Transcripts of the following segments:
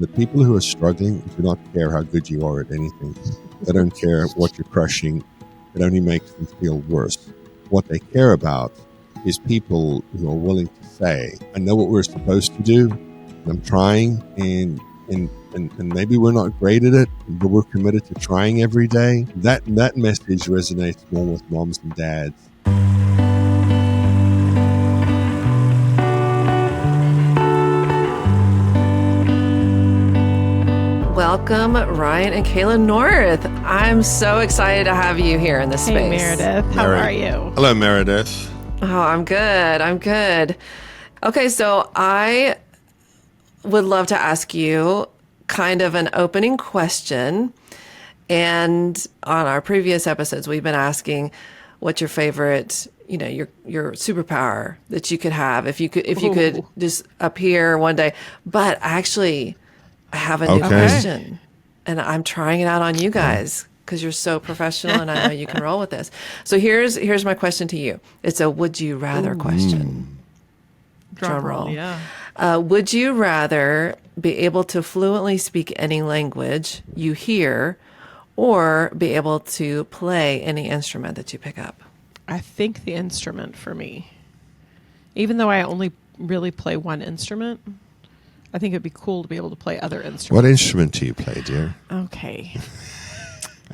The people who are struggling do not care how good you are at anything. They don't care what you're crushing. It only makes them feel worse. What they care about is people who are willing to say, I know what we're supposed to do, and I'm trying, and maybe we're not great at it, but we're committed to trying every day. That message resonates more with moms and dads. Welcome, Ryan and Kayla North. I'm so excited to have you here in this space. Hey, Meredith. How are you? Hello, Meredith. Oh, I'm good. Okay, so I would love to ask you kind of an opening question. And on our previous episodes, we've been asking what's your favorite, your superpower that you could have if you could just appear one day. But actually, I have a new question, and I'm trying it out on you guys because you're so professional, and I know you can roll with this. So here's my question to you. It's a would you rather question. Drum roll. Yeah. Would you rather be able to fluently speak any language you hear, or be able to play any instrument that you pick up? I think the instrument for me. Even though I only really play one instrument, I think it'd be cool to be able to play other instruments. What instrument do you play, dear? Okay.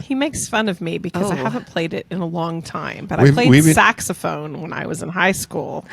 He makes fun of me because I haven't played it in a long time, but I played saxophone when I was in high school.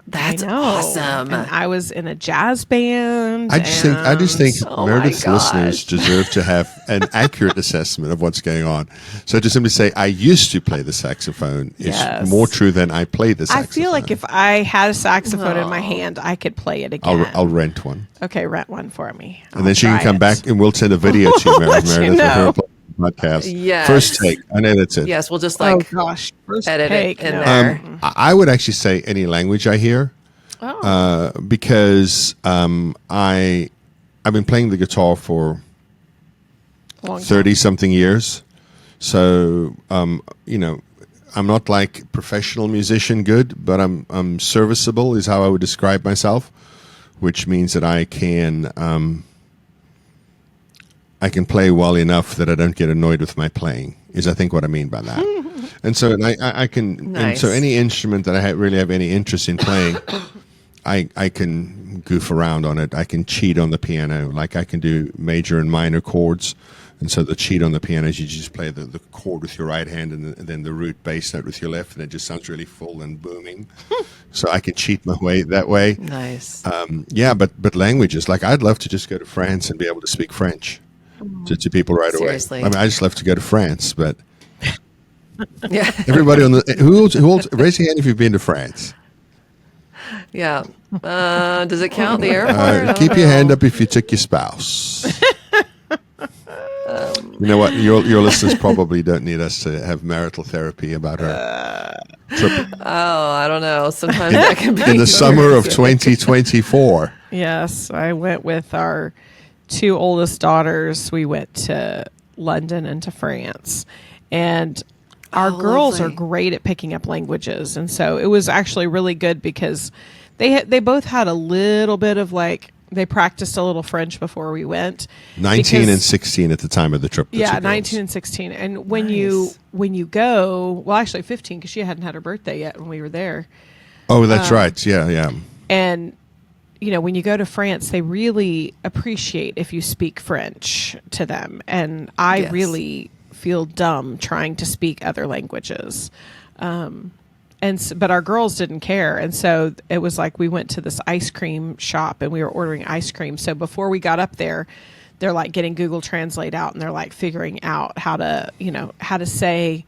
That's awesome. And I was in a jazz band. I just think Meredith's listeners deserve to have an accurate assessment of what's going on. So to simply say, I used to play the saxophone is more true than I played the saxophone. I feel like if I had a saxophone in my hand, I could play it again. I'll rent one. Okay, rent one for me. And then she can come back and we'll send a video to you, Meredith, for her podcast. Yes. First take. I know that's it. Yes, we'll just first edit take, it in there. I would actually say any language I hear. Because I've been playing the guitar for 30-something years. So, I'm not like professional musician good, but I'm serviceable is how I would describe myself, which means that I can play well enough that I don't get annoyed with my playing, is I think what I mean by that. And so I can, nice. And so any instrument that I really have any interest in playing, I can goof around on it. I can cheat on the piano. Like I can do major and minor chords. And so the cheat on the piano is you just play the chord with your right hand and then the root bass note with your left, and it just sounds really full and booming. So I can cheat my way that way. Nice. But languages, like I'd love to just go to France and be able to speak French to people right Seriously. away. I mean, I just love to go to France, but Yeah. everybody on the who raise your hand if you've been to France. Yeah. Does it count the airport? Keep your hand up if you took your spouse. You know what? Your listeners probably don't need us to have marital therapy about her trip I don't know. Sometimes that can be in the summer of 2024. Yes, I went with our two oldest daughters. We went to London and to France, and our girls lovely. are great at picking up languages, and so it was actually really good because they both had a little bit of they practiced a little French before we went. 19 and 16 at the time of the trip. Yeah, 19 and 16. And when you go, well, actually 15 because she hadn't had her birthday yet when we were there. Oh, that's right. Yeah. And when you go to France, they really appreciate if you speak French to them. And I really feel dumb trying to speak other languages. But our girls didn't care. And so it was like we went to this ice cream shop and we were ordering ice cream. So before we got up there, they're like getting Google Translate out and they're like figuring out how to say,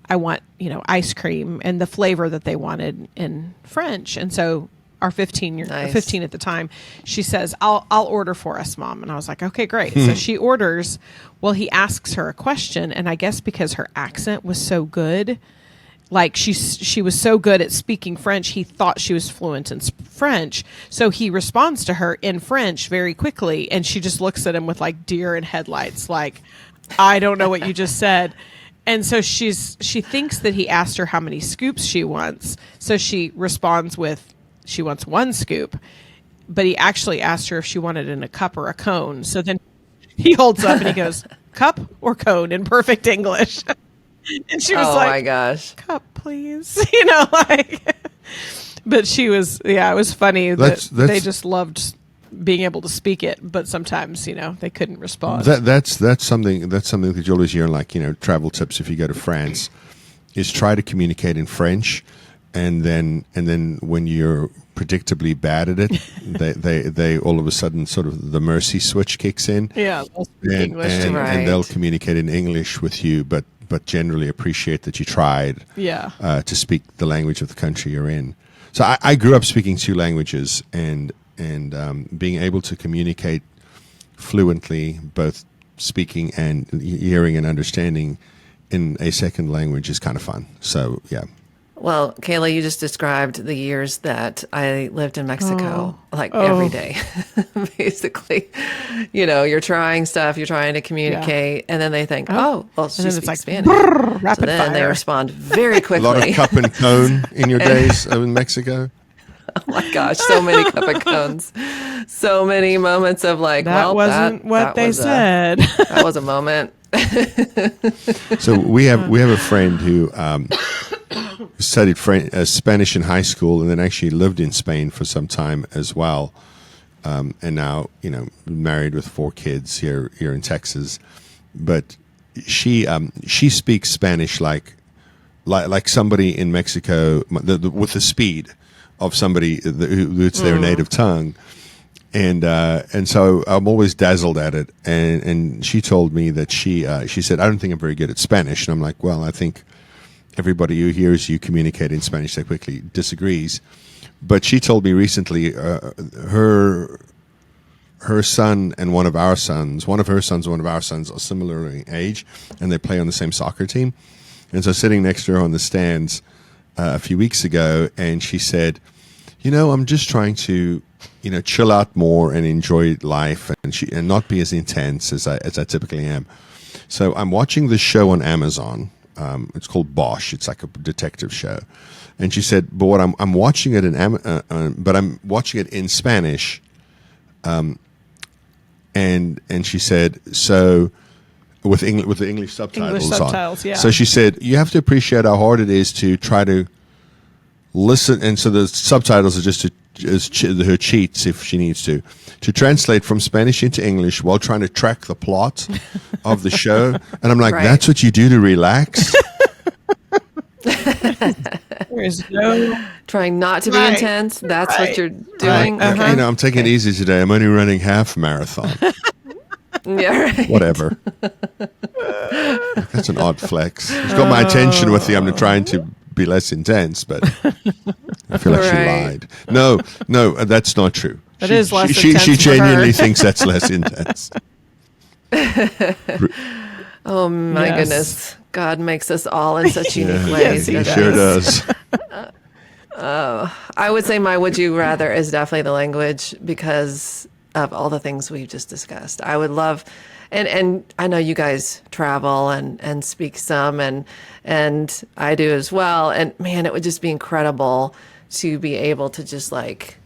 I want, ice cream and the flavor that they wanted in French. And so our 15 at the time, she says, I'll order for us, Mom. And I was like, okay, great. So she orders. Well, he asks her a question. And I guess because her accent was so good, like she was so good at speaking French, he thought she was fluent in French. So he responds to her in French very quickly. And she just looks at him with like deer in headlights. Like, I don't know what you just said. And so she thinks that he asked her how many scoops she wants. So she responds with, she wants one scoop. but he actually asked her if she wanted it in a cup or a cone. So then he holds up and he goes, cup or cone in perfect English. And she was oh like, my gosh. cup, please. But she was, it was funny that they just loved being able to speak it, but sometimes, they couldn't respond. That's something that you always hear, like, travel tips if you go to France, is try to communicate in French, and then when you're predictably bad at it, they all of a sudden sort of the mercy switch kicks in. Yeah, they'll speak English. And they'll communicate in English with you, but generally appreciate that you tried to speak the language of the country you're in. So I grew up speaking 2 languages, and being able to communicate fluently, both speaking and hearing and understanding in a second language, is kind of fun. So, yeah. Well, Kayla, you just described the years that I lived in Mexico, every day, basically. You're trying stuff, you're trying to communicate, and then they think, she speaks Spanish. Rapid then fire. They respond very quickly. A lot of cup and cone in your days in Mexico? Oh my goch, so many cup and cones. So many moments of that wasn't what they said. That was a moment. So we have a friend who studied Spanish in high school, and then actually lived in Spain for some time as well, and now married with 4 kids here in Texas. But she speaks Spanish like somebody in Mexico, with the speed of somebody who it's their native tongue. And so I'm always dazzled at it. And she told me that she said, I don't think I'm very good at Spanish. And I'm like, well, I think everybody who hears you communicate in Spanish so quickly disagrees. But she told me recently, her son and one of her sons are similar in age, and they play on the same soccer team. And so sitting next to her on the stands a few weeks ago, and she said, I'm just trying to, chill out more and enjoy life, and not be as intense as I typically am. So I'm watching this show on Amazon. It's called Bosch. It's like a detective show. And she said, but what I'm watching it but I'm watching it in Spanish. And she said, so with the English subtitles on. Yeah. So she said, you have to appreciate how hard it is to try to listen, and so the subtitles are just her cheats if she needs to translate from Spanish into English while trying to track the plot of the show. And I'm like, That's what you do to relax? There's no trying not to be intense. That's what you're doing. I'm taking it easy today. I'm only running half marathon. Yeah, right. Whatever. That's an odd flex. She's got my attention with I'm trying to be less intense, but I feel like she lied. No, that's not true. That is less she intense. She for genuinely her. thinks that's less intense. Oh my goodness. God makes us all in such unique ways. He sure does. I would say my would you rather is definitely the language, because of all the things we've just discussed. I would love, and I know you guys travel and speak some, and I do as well. And man, it would just be incredible to be able to just like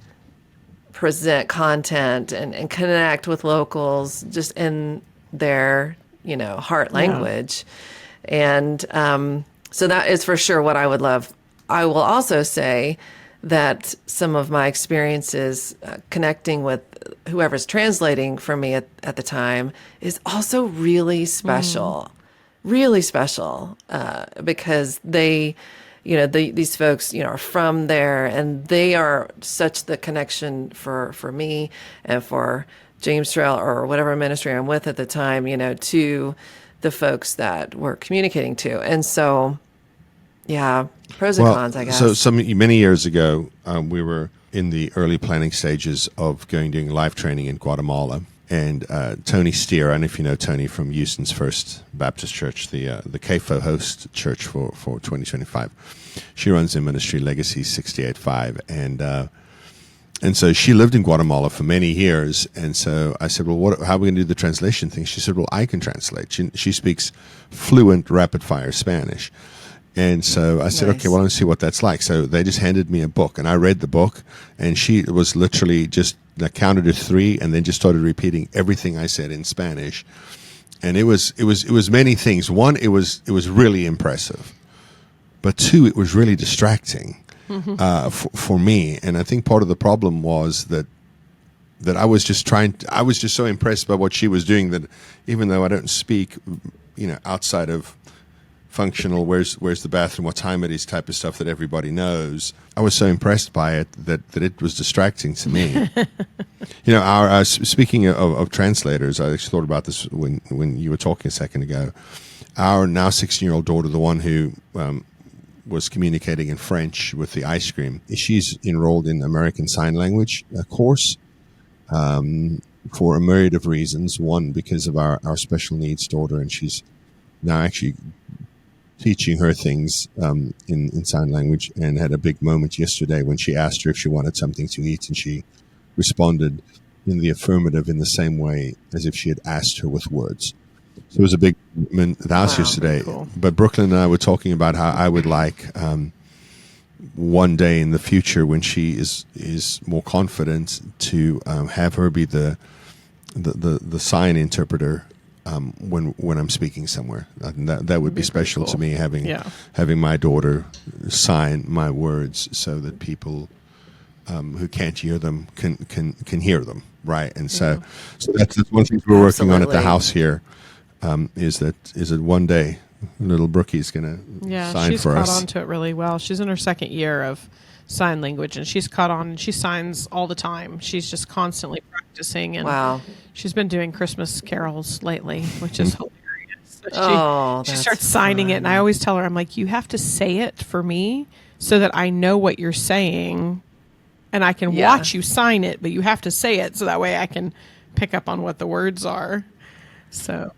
present content and connect with locals just in their, heart language. And so that is for sure what I would love. I will also say that some of my experiences connecting with whoever's translating for me at the time is also really special, because they, these folks, are from there, and they are such the connection for me and for James Trail or whatever ministry I'm with at the time, to the folks that we're communicating to. And so, yeah, pros and cons, I guess. So many years ago, we were in the early planning stages of doing live training in Guatemala. And Tony Steer, I don't know if you know Tony from Houston's First Baptist Church, the CAFO host church for 2025. She runs the ministry Legacy 68.5. And so she lived in Guatemala for many years. And so I said, well, how are we going to do the translation thing? She said, well, I can translate. She speaks fluent, rapid-fire Spanish. And so I said, okay, well, let's see what that's like. So they just handed me a book, and I read the book, and she was literally just I counted to 3 and then just started repeating everything I said in Spanish. And it was many things. One, it was really impressive, but 2, it was really distracting for me. And I think part of the problem was that I was just so impressed by what she was doing that even though I don't speak, outside of functional, where's the bathroom, what time it is type of stuff that everybody knows, I was so impressed by it that it was distracting to me. Speaking of translators, I actually thought about this when you were talking a second ago. Our now 16-year-old daughter, the one who was communicating in French with the ice cream, she's enrolled in American Sign Language course for a myriad of reasons. One, because of our special needs daughter, and she's now actually teaching her things in sign language, and had a big moment yesterday when she asked her if she wanted something to eat, and she responded in the affirmative in the same way as if she had asked her with words. So it was a big moment at the house yesterday. Cool. But Brooklyn and I were talking about how I would like one day in the future, when she is more confident, to have her be the sign interpreter when I'm speaking somewhere. That would be special to me, having my daughter sign my words so that people who can't hear them can hear them, right? And so that's one thing we're working on at the house here. Is that one day little Brookie's gonna sign for us. She's caught on to it really well. She's in her second year of sign language, and she's caught on, and she signs all the time. She's just constantly practicing, and she's been doing Christmas carols lately, which is hilarious. She starts signing it, and I always tell her, I'm like, you have to say it for me so that I know what you're saying, and I can watch you sign it, but you have to say it so that way I can pick up on what the words are. So,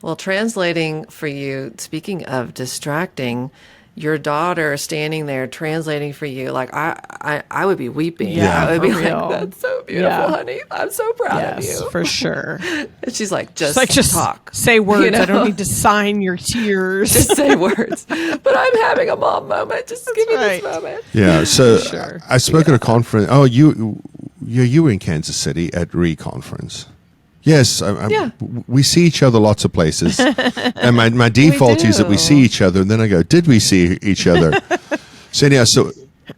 well, translating for you, speaking of distracting, your daughter standing there translating for you, like I would be weeping. Yeah, I would be real. like, that's so beautiful, honey. I'm so proud of you. For sure. And she's like, just talk. Say words. I don't need to sign your tears. Just say words. But I'm having a mom moment. Just give me this moment. Yeah. So Sure. I spoke at a conference. Oh, you were in Kansas City at Conference. Yes, we see each other lots of places, and my default is that we see each other, and then I go, "Did we see each other?" So yeah,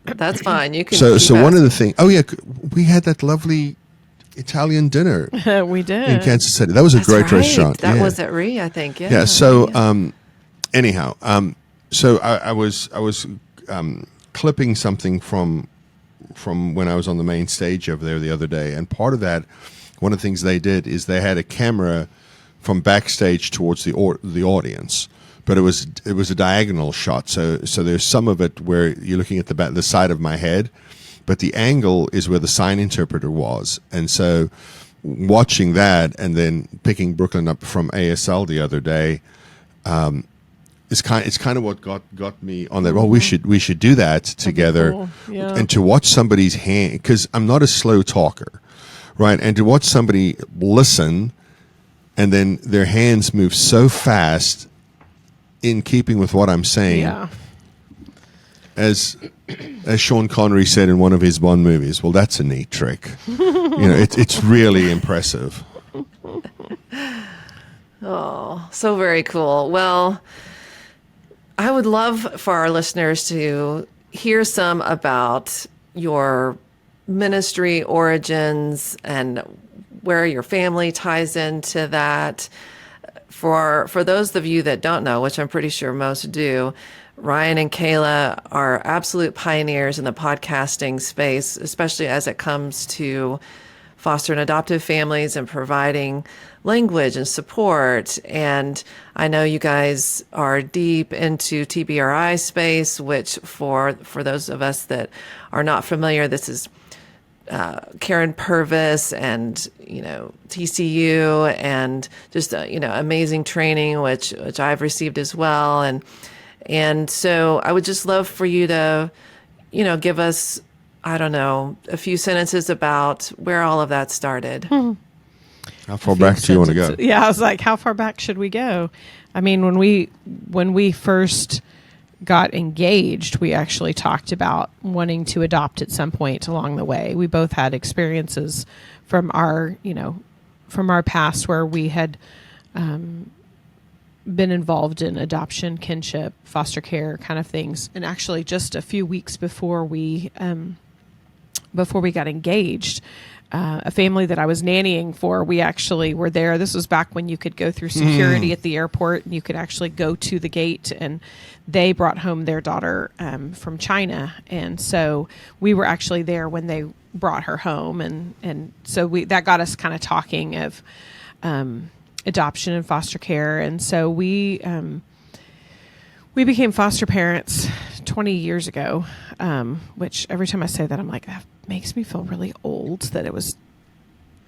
that's fine. You can. So one of the things. Oh yeah, we had that lovely Italian dinner. We did in Kansas City. That was a great restaurant. That was at I think. Yeah. Yeah. So anyhow, so I was clipping something from when I was on the main stage over there the other day, and part of that. One of the things they did is they had a camera from backstage towards the audience, but it was a diagonal shot. So there's some of it where you're looking at the side of my head, but the angle is where the sign interpreter was. And so watching that and then picking Brooklyn up from ASL the other day, it's kind of what got me on that. Well, we should do that together, cool. Yeah. And to watch somebody's hand, because I'm not a slow talker. Right, and to watch somebody listen, and then their hands move so fast, in keeping with what I'm saying, as Sean Connery said in one of his Bond movies, well, that's a neat trick. It's really impressive. Oh, so very cool. Well, I would love for our listeners to hear some about your ministry origins and where your family ties into that. For those of you that don't know, which I'm pretty sure most do, Ryan and Kayla are absolute pioneers in the podcasting space, especially as it comes to foster and adoptive families and providing language and support. And I know you guys are deep into TBRI space, which for those of us that are not familiar, this is Karen Purvis and, TCU and just, amazing training, which I've received as well. And so I would just love for you to, give us, I don't know, a few sentences about where all of that started. How far back do you want to go? Yeah, I was like, how far back should we go? I mean, when we first got engaged, we actually talked about wanting to adopt at some point along the way. We both had experiences from our, from our past where we had been involved in adoption, kinship, foster care kind of things. And actually, just a few weeks before we got engaged, a family that I was nannying for, we actually were there. This was back when you could go through security at the airport, and you could actually go to the gate, and they brought home their daughter from China. And so we were actually there when they brought her home. And so that got us kind of talking of adoption and foster care. And so we became foster parents 20 years ago, which every time I say that, I'm like, that makes me feel really old that it was.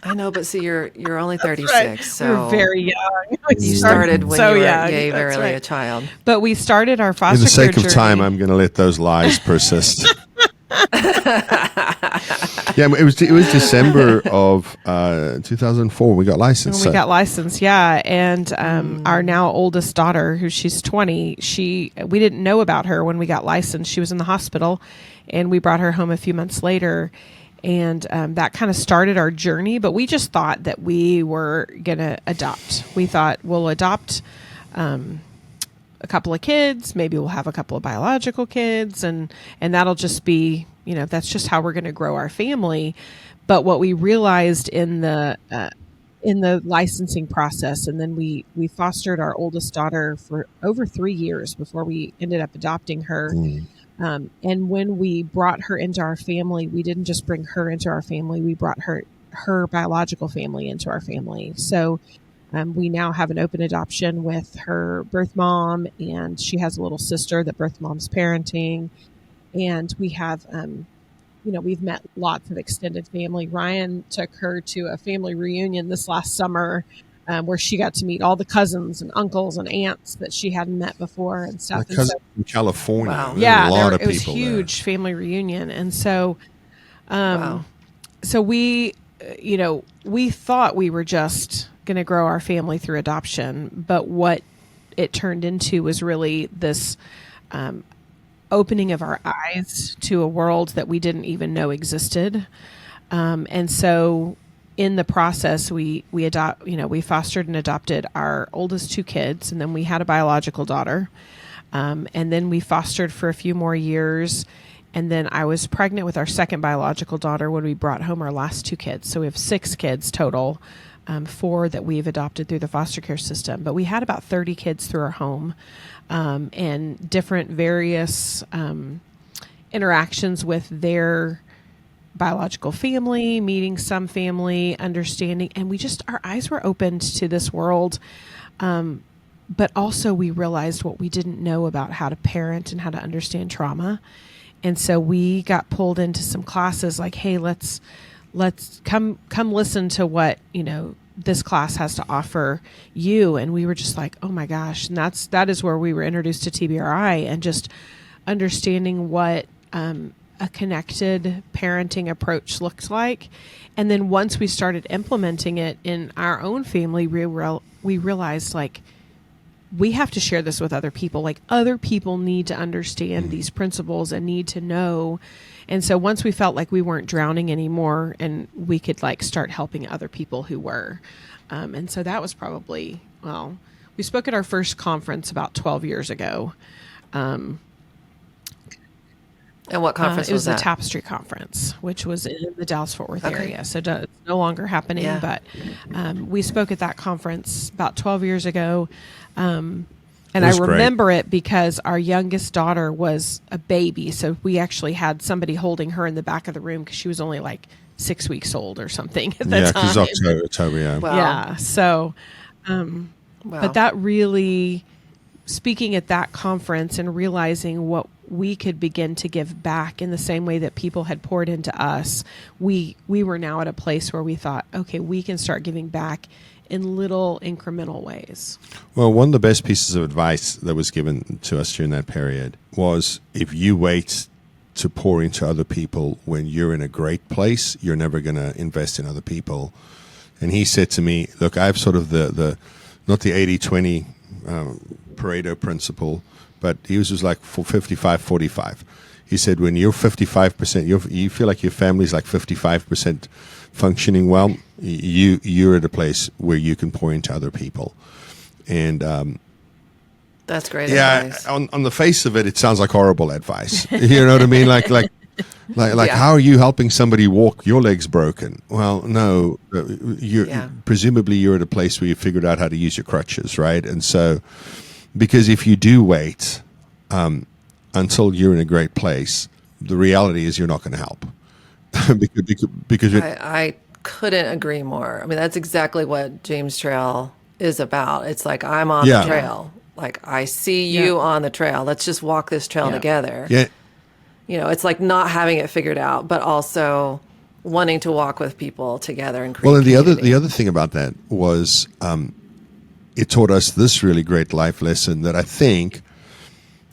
I know, but see, you're only 36, right. so we were very young. You started when so you were young. barely right. a child. But we started our foster In the sake care of time, journey. I'm going to let those lies persist. Yeah, it was December of 2004 we got licensed. When we got licensed, yeah. And our now oldest daughter, who she's 20, we didn't know about her when we got licensed. She was in the hospital, and we brought her home a few months later. And that kind of started our journey. But we just thought that we were going to adopt. We thought we'll adopt a couple of kids. Maybe we'll have a couple of biological kids. And that'll just be, that's just how we're going to grow our family. But what we realized in the licensing process, and then we fostered our oldest daughter for over 3 years before we ended up adopting her. And when we brought her into our family, we didn't just bring her into our family, we brought her biological family into our family. So we now have an open adoption with her birth mom, and she has a little sister that birth mom's parenting. And we have, we've met lots of extended family. Ryan took her to a family reunion this last summer where she got to meet all the cousins and uncles and aunts that she hadn't met before and stuff. My cousin from California. Wow. Yeah, a lot of it was people huge there. family reunion. And so, Wow. so we thought we were just going to grow our family through adoption, but what it turned into was really this opening of our eyes to a world that we didn't even know existed. And so in the process, we fostered and adopted our oldest two kids, and then we had a biological daughter. And then we fostered for a few more years. And then I was pregnant with our second biological daughter when we brought home our last two kids. So we have 6 kids total, 4 that we've adopted through the foster care system. But we had about 30 kids through our home, and different various interactions with their biological family, meeting some family, understanding. And our eyes were opened to this world. But also we realized what we didn't know about how to parent and how to understand trauma. And so we got pulled into some classes like, hey, let's come listen to what, this class has to offer you. And we were just like, oh my gosh. And that is where we were introduced to TBRI and just understanding what a connected parenting approach looks like. And then once we started implementing it in our own family, we realized like, we have to share this with other people. Like other people need to understand these principles and need to know. And so once we felt like we weren't drowning anymore and we could like start helping other people who were. And so that was probably, we spoke at our first conference about 12 years ago. And what conference it was that? the Tapestry Conference, which was in the Dallas-Fort Worth Okay. area. So it's no longer happening, Yeah. but we spoke at that conference about 12 years ago. And It I was great. remember it because our youngest daughter was a baby. So we actually had somebody holding her in the back of the room because she was only like 6 weeks old or something at the Yeah, time. because October, yeah. Wow. Yeah. So, Wow. but that really, speaking at that conference and realizing what we could begin to give back in the same way that people had poured into us, we were now at a place where we thought, okay, we can start giving back in little incremental ways. Well, one of the best pieces of advice that was given to us during that period was if you wait to pour into other people when you're in a great place, you're never going to invest in other people. And he said to me, look, I have sort of the not the 80-20 Pareto principle, but he was like for 55-45. He said when you're 55%, you feel like your family's like 55% functioning well, you're at a place where you can pour into other people. And that's great advice. On the face of it, it sounds like horrible advice. You know what I mean? Like Yeah. how are you helping somebody walk? Your leg's broken. Well, no, presumably you're at a place where you figured out how to use your crutches, right? And so, because if you do wait until you're in a great place, the reality is you're not going to help. because I couldn't agree more. I mean, that's exactly what James Trail is about. It's like, I'm on the trail. Like, I see you on the trail. Let's just walk this trail together. Yeah. You know, it's like not having it figured out, but also wanting to walk with people together and create and the other thing about that was it taught us this really great life lesson that I think,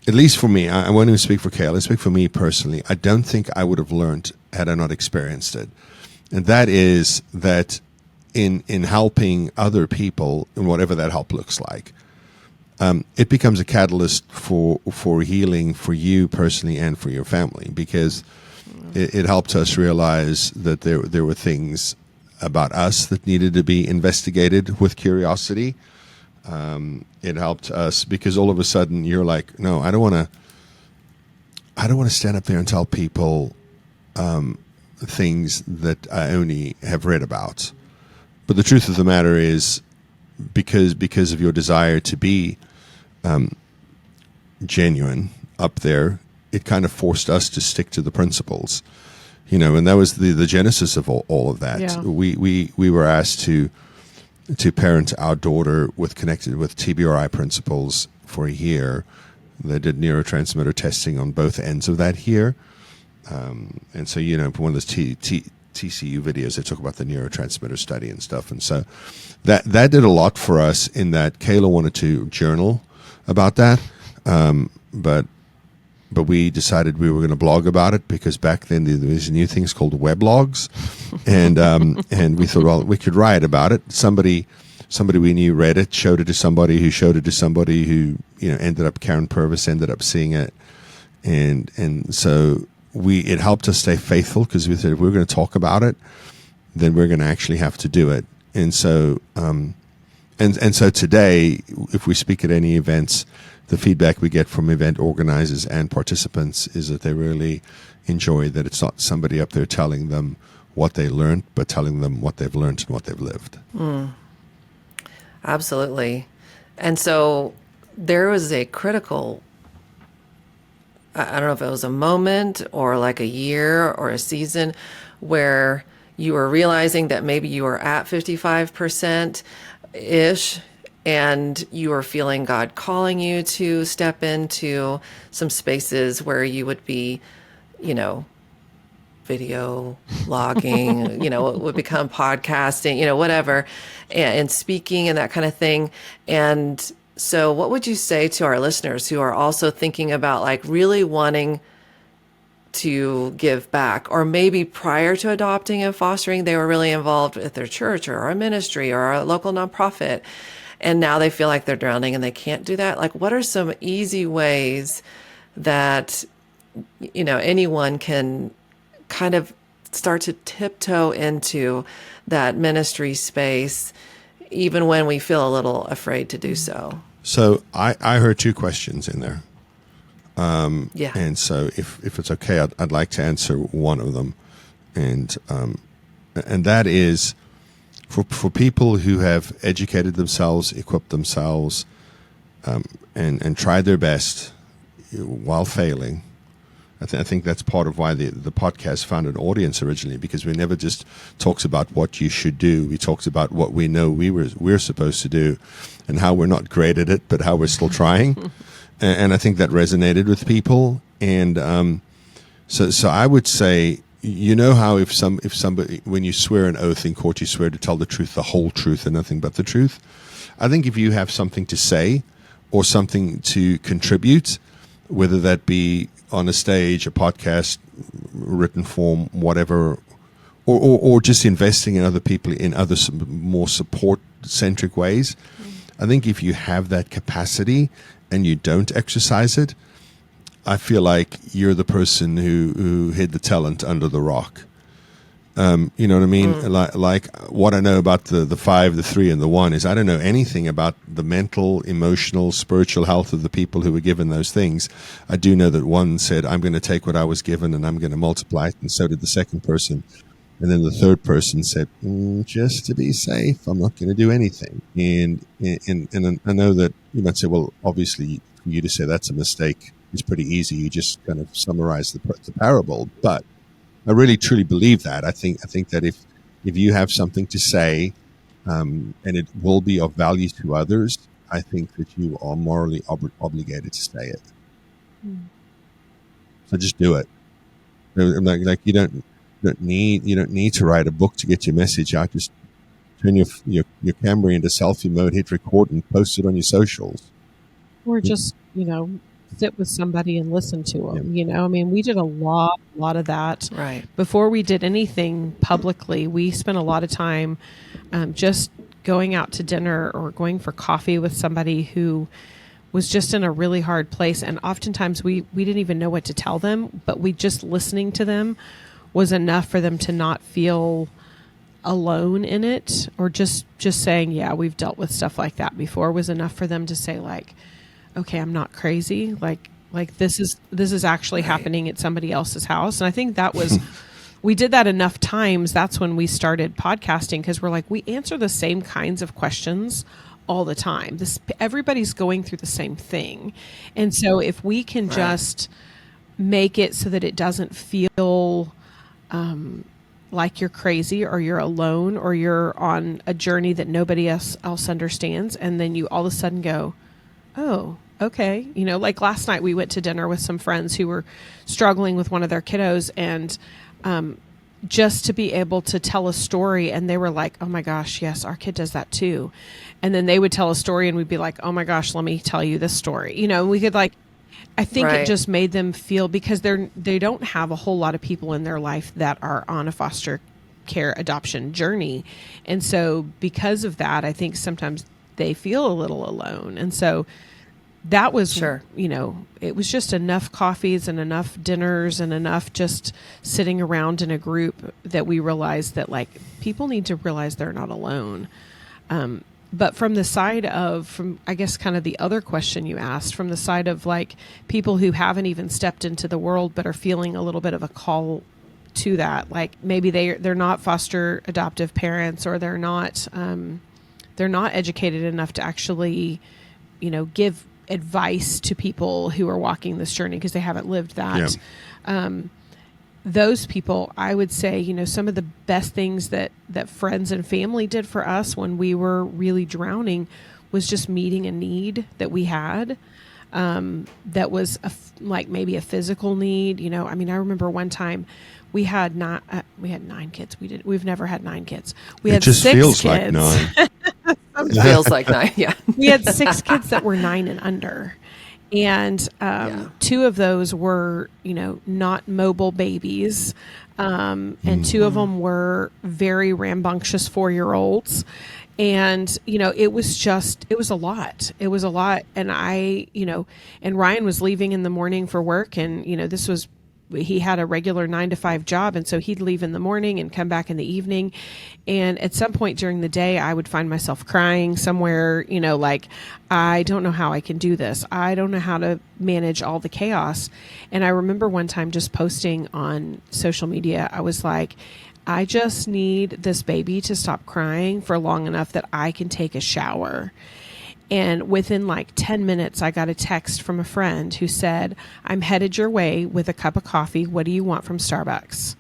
at least for me, I won't even speak for Kayla, I speak for me personally, I don't think I would have learned had I not experienced it. And that is that in helping other people, and whatever that help looks like, it becomes a catalyst for healing for you personally and for your family, because it helped us realize that there were things about us that needed to be investigated with curiosity. It helped us because all of a sudden you're like, no, I don't want to stand up there and tell people things that I only have read about. But the truth of the matter is, because of your desire to be genuine up there, it kind of forced us to stick to the principles, and that was the genesis of all of that. Yeah. We were asked to parent our daughter connected with TBRI principles for a year. They did neurotransmitter testing on both ends of that here. And so, for one of those TCU videos, they talk about the neurotransmitter study and stuff. And so that did a lot for us in that Kayla wanted to journal about that. But we decided we were going to blog about it, because back then there was new things called weblogs. And we thought, well, we could write about it. Somebody we knew read it, showed it to somebody who showed it to somebody who, ended up, Karen Purvis ended up seeing it. And so it helped us stay faithful, because we said, if we're going to talk about it, then we're going to actually have to do it. And so, and so today, if we speak at any events, the feedback we get from event organizers and participants is that they really enjoy that it's not somebody up there telling them what they learned, but telling them what they've learned and what they've lived. Absolutely. And so there was a critical, I don't know if it was a moment or like a year or a season, where you were realizing that maybe you were at 55%-ish, and you were feeling God calling you to step into some spaces where you would be, video logging, it would become podcasting, whatever, and speaking and that kind of thing. And so what would you say to our listeners who are also thinking about like really wanting to give back, or maybe prior to adopting and fostering, they were really involved with their church or a ministry or a local nonprofit, and now they feel like they're drowning and they can't do that? Like, what are some easy ways that, anyone can kind of start to tiptoe into that ministry space, even when we feel a little afraid to do so? So I heard two questions in there. Yeah. And so if it's okay, I'd like to answer one of them. And that is for people who have educated themselves, equipped themselves, and tried their best while failing. I think that's part of why the podcast found an audience originally, because we never just talks about what you should do. We talked about what we know we're supposed to do, and how we're not great at it, but how we're still trying. And I think that resonated with people. And so I would say, how if somebody, when you swear an oath in court, you swear to tell the truth, the whole truth, and nothing but the truth. I think if you have something to say or something to contribute, whether that be on a stage, a podcast, written form, whatever, or just investing in other people in other more support-centric ways, I think if you have that capacity and you don't exercise it, I feel like you're the person who hid the talent under the rock. You know what I mean? Like what I know about the 5, the 3, and the 1 is I don't know anything about the mental, emotional, spiritual health of the people who were given those things. I do know that 1 said, I'm going to take what I was given and I'm going to multiply it. And so did the second person. And then the third person said, just to be safe, I'm not going to do anything. And I know that you might say, well, obviously for you to say that's a mistake is pretty easy. You just kind of summarize the parable, but I really truly believe that. I think that if you have something to say, and it will be of value to others, I think that you are morally obligated to say it. So just do it. Like you don't need to write a book to get your message out. Just turn your camera into selfie mode, hit record, and post it on your socials. Or just sit with somebody and listen to them. I mean, we did a lot of that. Right. Before we did anything publicly, we spent a lot of time just going out to dinner or going for coffee with somebody who was just in a really hard place. And oftentimes we didn't even know what to tell them, but we just listening to them was enough for them to not feel alone in it, or just saying, yeah, we've dealt with stuff like that before, was enough for them to say, like, okay, I'm not crazy. Like this is actually happening at somebody else's house. And I think that was, we did that enough times. That's when we started podcasting, because we're like, we answer the same kinds of questions all the time. Everybody's going through the same thing. And so if we can just make it so that it doesn't feel like you're crazy or you're alone or you're on a journey that nobody else understands, and then you all of a sudden go, oh, okay. Like last night we went to dinner with some friends who were struggling with one of their kiddos, and just to be able to tell a story, and they were like, oh my gosh, yes, our kid does that too. And then they would tell a story and we'd be like, oh my gosh, let me tell you this story. We could I think it just made them feel, because they don't have a whole lot of people in their life that are on a foster care adoption journey. And so because of that, I think sometimes they feel a little alone. And so that was, it was just enough coffees and enough dinners and enough just sitting around in a group that we realized that people need to realize they're not alone. But from the side of, I guess kind of the other question you asked, from the side of people who haven't even stepped into the world but are feeling a little bit of a call to that, maybe they're not foster adoptive parents, or they're not educated enough to actually, give advice to people who are walking this journey because they haven't lived that. Those people, I would say, some of the best things that friends and family did for us when we were really drowning was just meeting a need that we had. That was maybe a physical need. I mean, I remember one time we had 9 kids. We've never had 9 kids. We had 6 feels kids. like 9. It feels like 9. Yeah. We had 6 kids that were 9 and under. And 2 of those were, not mobile babies. And 2 of them were very rambunctious 4-year-olds. And, it was a lot. It was a lot. And and Ryan was leaving in the morning for work. And, he had a regular 9-to-5 job. And so he'd leave in the morning and come back in the evening. And at some point during the day, I would find myself crying somewhere, I don't know how I can do this. I don't know how to manage all the chaos. And I remember one time just posting on social media, I was like, I just need this baby to stop crying for long enough that I can take a shower. And within 10 minutes, I got a text from a friend who said, I'm headed your way with a cup of coffee. What do you want from Starbucks?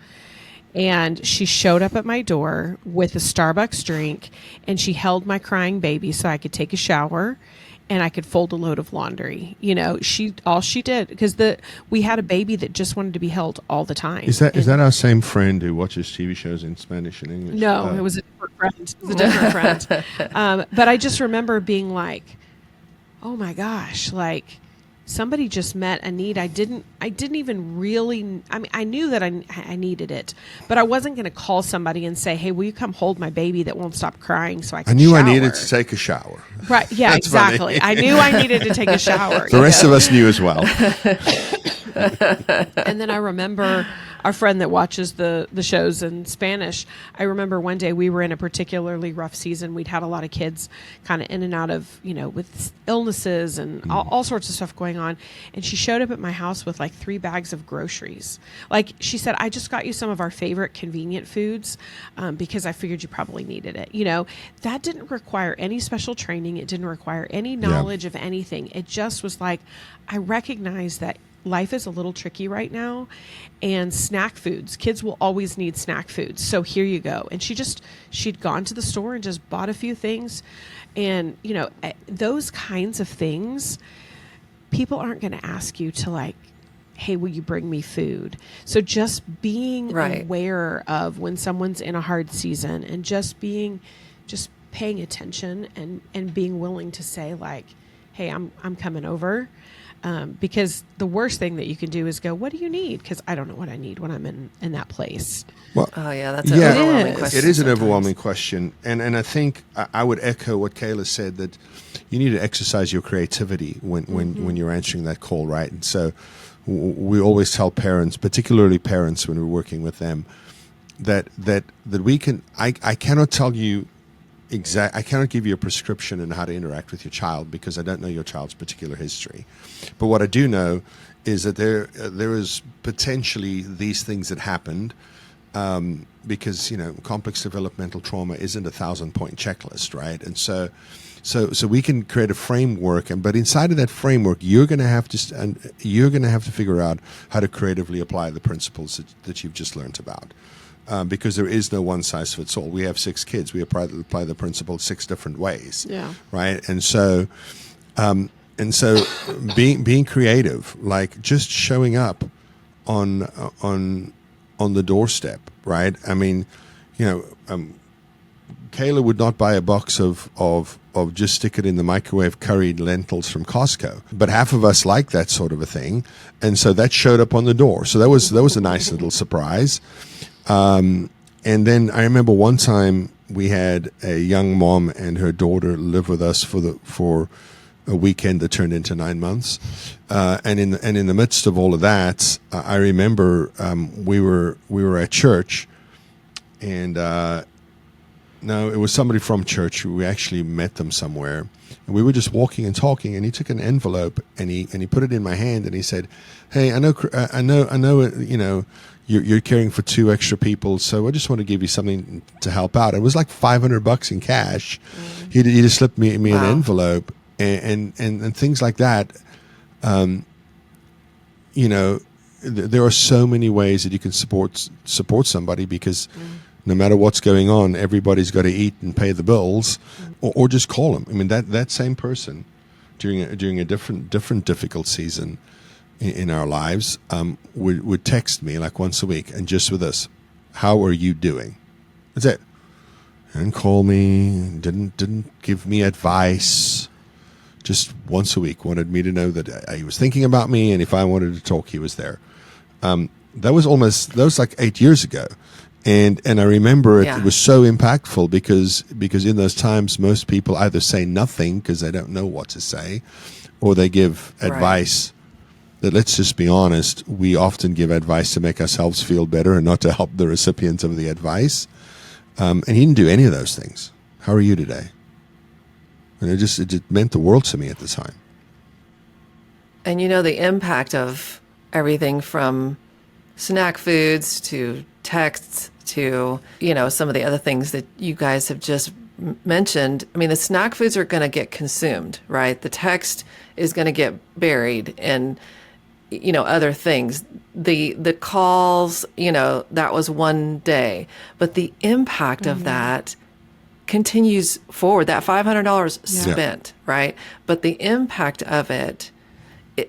And she showed up at my door with a Starbucks drink, and she held my crying baby so I could take a shower and I could fold a load of laundry. All she did, because we had a baby that just wanted to be held all the time. Is that our same friend who watches TV shows in Spanish and English? No, it was a different friend. It was a different friend. But I just remember being like, oh my gosh, somebody just met a need I didn't even really, I mean, I knew that I needed it, but I wasn't going to call somebody and say, hey, will you come hold my baby that won't stop crying so I can knew shower? I needed to take a shower. Right. Yeah, That's exactly. funny. I knew I needed to take a shower. The rest of us knew as well. And then I remember our friend that watches the shows in Spanish. I remember one day we were in a particularly rough season. We'd had a lot of kids kind of in and out of, with illnesses and all sorts of stuff going on. And she showed up at my house with like 3 bags of groceries. Like she said, I just got you some of our favorite convenient foods because I figured you probably needed it. That didn't require any special training. It didn't require any knowledge of anything. It just was like, I recognize that life is a little tricky right now, and snack foods, kids will always need snack foods, so here you go. And she'd gone to the store and just bought a few things, and those kinds of things, people aren't going to ask you to like, hey, will you bring me food? So just being aware of when someone's in a hard season, and just paying attention and being willing to say like, hey, I'm coming over. Because the worst thing that you can do is go, what do you need? Because I don't know what I need when I'm in that place. Well, that's an overwhelming question. It is an sometimes. overwhelming question. And I think I would echo what Kayla said, that you need to exercise your creativity when you're answering that call, right? And so we always tell parents, particularly parents when we're working with them, that we can, I cannot tell you I cannot give you a prescription on how to interact with your child because I don't know your child's particular history. But what I do know is that there is potentially these things that happened because complex developmental trauma isn't a 1,000-point checklist, right? And so we can create a framework, but inside of that framework, you're going to have to figure out how to creatively apply the principles that you've just learned about. Because there is no one size fits all. We have 6 kids. We apply the principle 6 different ways. Yeah. Right. And so being creative, like just showing up on the doorstep. Right. I mean, Kayla would not buy a box of just stick it in the microwave curried lentils from Costco. But half of us like that sort of a thing, and so that showed up on the door. So that was a nice little surprise. And then I remember one time we had a young mom and her daughter live with us for a weekend that turned into 9 months. And in the midst of all of that, I remember we were at church, and no, it was somebody from church. We actually met them somewhere, and we were just walking and talking. And he took an envelope and he put it in my hand, and he said, "Hey, I know, You're caring for 2 extra people, so I just want to give you something to help out." It was like $500 in cash. He just slipped me an envelope and things like that. There are so many ways that you can support somebody, because no matter what's going on, everybody's got to eat and pay the bills, or just call them. I mean, that same person during a different difficult season in our lives would text me like once a week, and just with this, "How are you doing?" That's it. And call me, didn't give me advice. Just once a week wanted me to know that he was thinking about me, and if I wanted to talk, he was there. That was like 8 years ago, and I remember it was so impactful because in those times most people either say nothing because they don't know what to say, or they give advice. That, let's just be honest, we often give advice to make ourselves feel better and not to help the recipient of the advice. And he didn't do any of those things. How are you today? And it just meant the world to me at the time. And the impact of everything from snack foods to texts to, some of the other things that you guys have just mentioned. I mean, the snack foods are going to get consumed, right? The text is going to get buried, and other things, the calls, that was one day, but the impact of that continues forward. That $500 spent, right? But the impact of it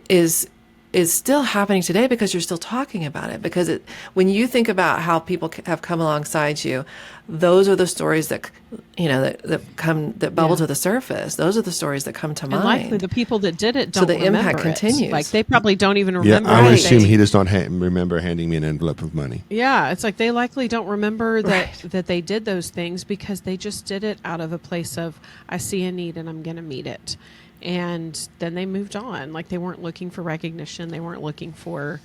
is is still happening today because you're still talking about it. Because when you think about how people have come alongside you, those are the stories that, that bubble to the surface. Those are the stories that come to And mind. likely the people that did it So don't the remember impact continues. Like they probably don't even Yeah, remember. I would Right. assume he does not remember handing me an envelope of money. Yeah, it's like they likely don't remember Right. that they did those things because they just did it out of a place of, I see a need and I'm going to meet it. And then they moved on. Like they weren't looking for recognition. They weren't looking for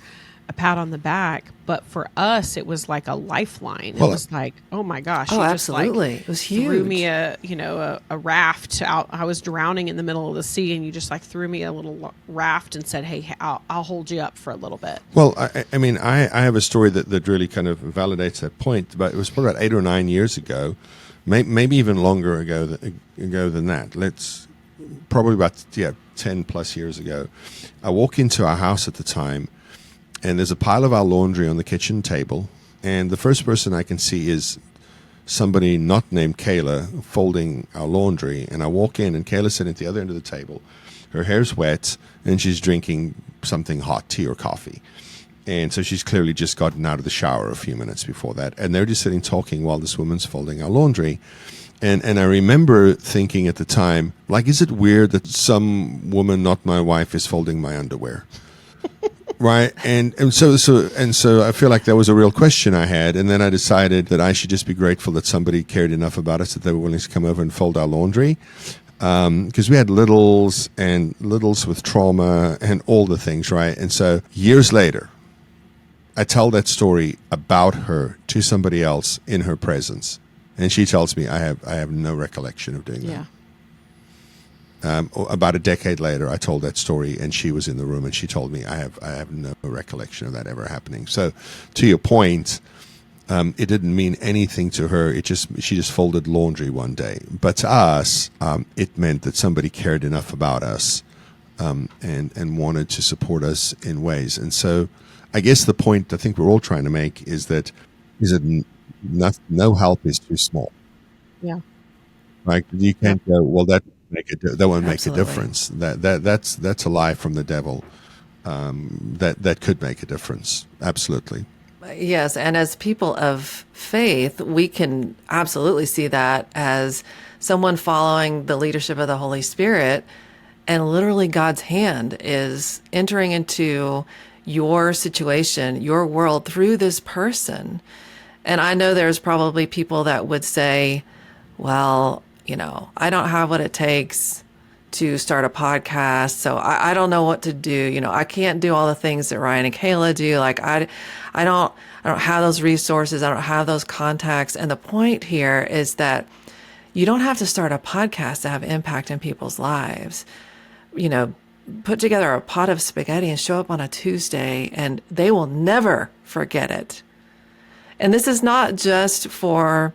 a pat on the back. But for us, it was like a lifeline. Well, it was like, oh my gosh. Oh, you absolutely. Just, It was threw huge. me a raft out. I was drowning in the middle of the sea and you just like threw me a little raft and said, hey, I'll hold you up for a little bit. Well, I mean, I have a story that really kind of validates that point. But it was probably about 8 or 9 years ago, maybe even longer ago than that. Probably about 10 plus years ago. I walk into our house at the time, and there's a pile of our laundry on the kitchen table, and the first person I can see is somebody not named Kayla folding our laundry. And I walk in, and Kayla's sitting at the other end of the table. Her hair's wet, and she's drinking something hot, tea or coffee. And so she's clearly just gotten out of the shower a few minutes before that. And they're just sitting talking while this woman's folding our laundry. And I remember thinking at the time, like, is it weird that some woman, not my wife, is folding my underwear? Right. And so I feel like that was a real question I had. And then I decided that I should just be grateful that somebody cared enough about us that they were willing to come over and fold our laundry. Because we had littles with trauma and all the things, right? And so years later, I tell that story about her to somebody else in her presence. And she tells me I have no recollection of doing that. About a decade later, I told that story, and she was in the room, and she told me I have no recollection of that ever happening. So, to your point, it didn't mean anything to her. She just folded laundry one day, but to us, it meant that somebody cared enough about us, and wanted to support us in ways. And so, I guess the point I think we're all trying to make is that no help is too small. Yeah. Right? You can't go, well, that won't make a Absolutely. difference. That's a lie from the devil. That could make a difference. Absolutely. Yes, and as people of faith, we can absolutely see that as someone following the leadership of the Holy Spirit, and literally God's hand is entering into your situation, your world through this person. And I know there's probably people that would say, well, I don't have what it takes to start a podcast, so I don't know what to do. I can't do all the things that Ryan and Kayla do. Like I don't have those resources. I don't have those contacts. And the point here is that you don't have to start a podcast to have impact in people's lives. Put together a pot of spaghetti and show up on a Tuesday, and they will never forget it. And this is not just for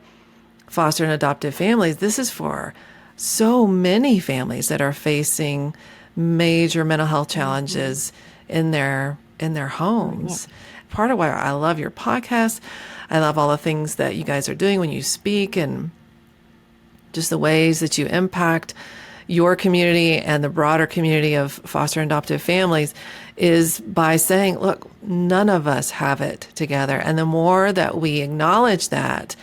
foster and adoptive families. This is for so many families that are facing major mental health challenges in their homes. Part of why I love your podcast, I love all the things that you guys are doing when you speak, and just the ways that you impact your community and the broader community of foster and adoptive families, is by saying, look, none of us have it together. And the more that we acknowledge that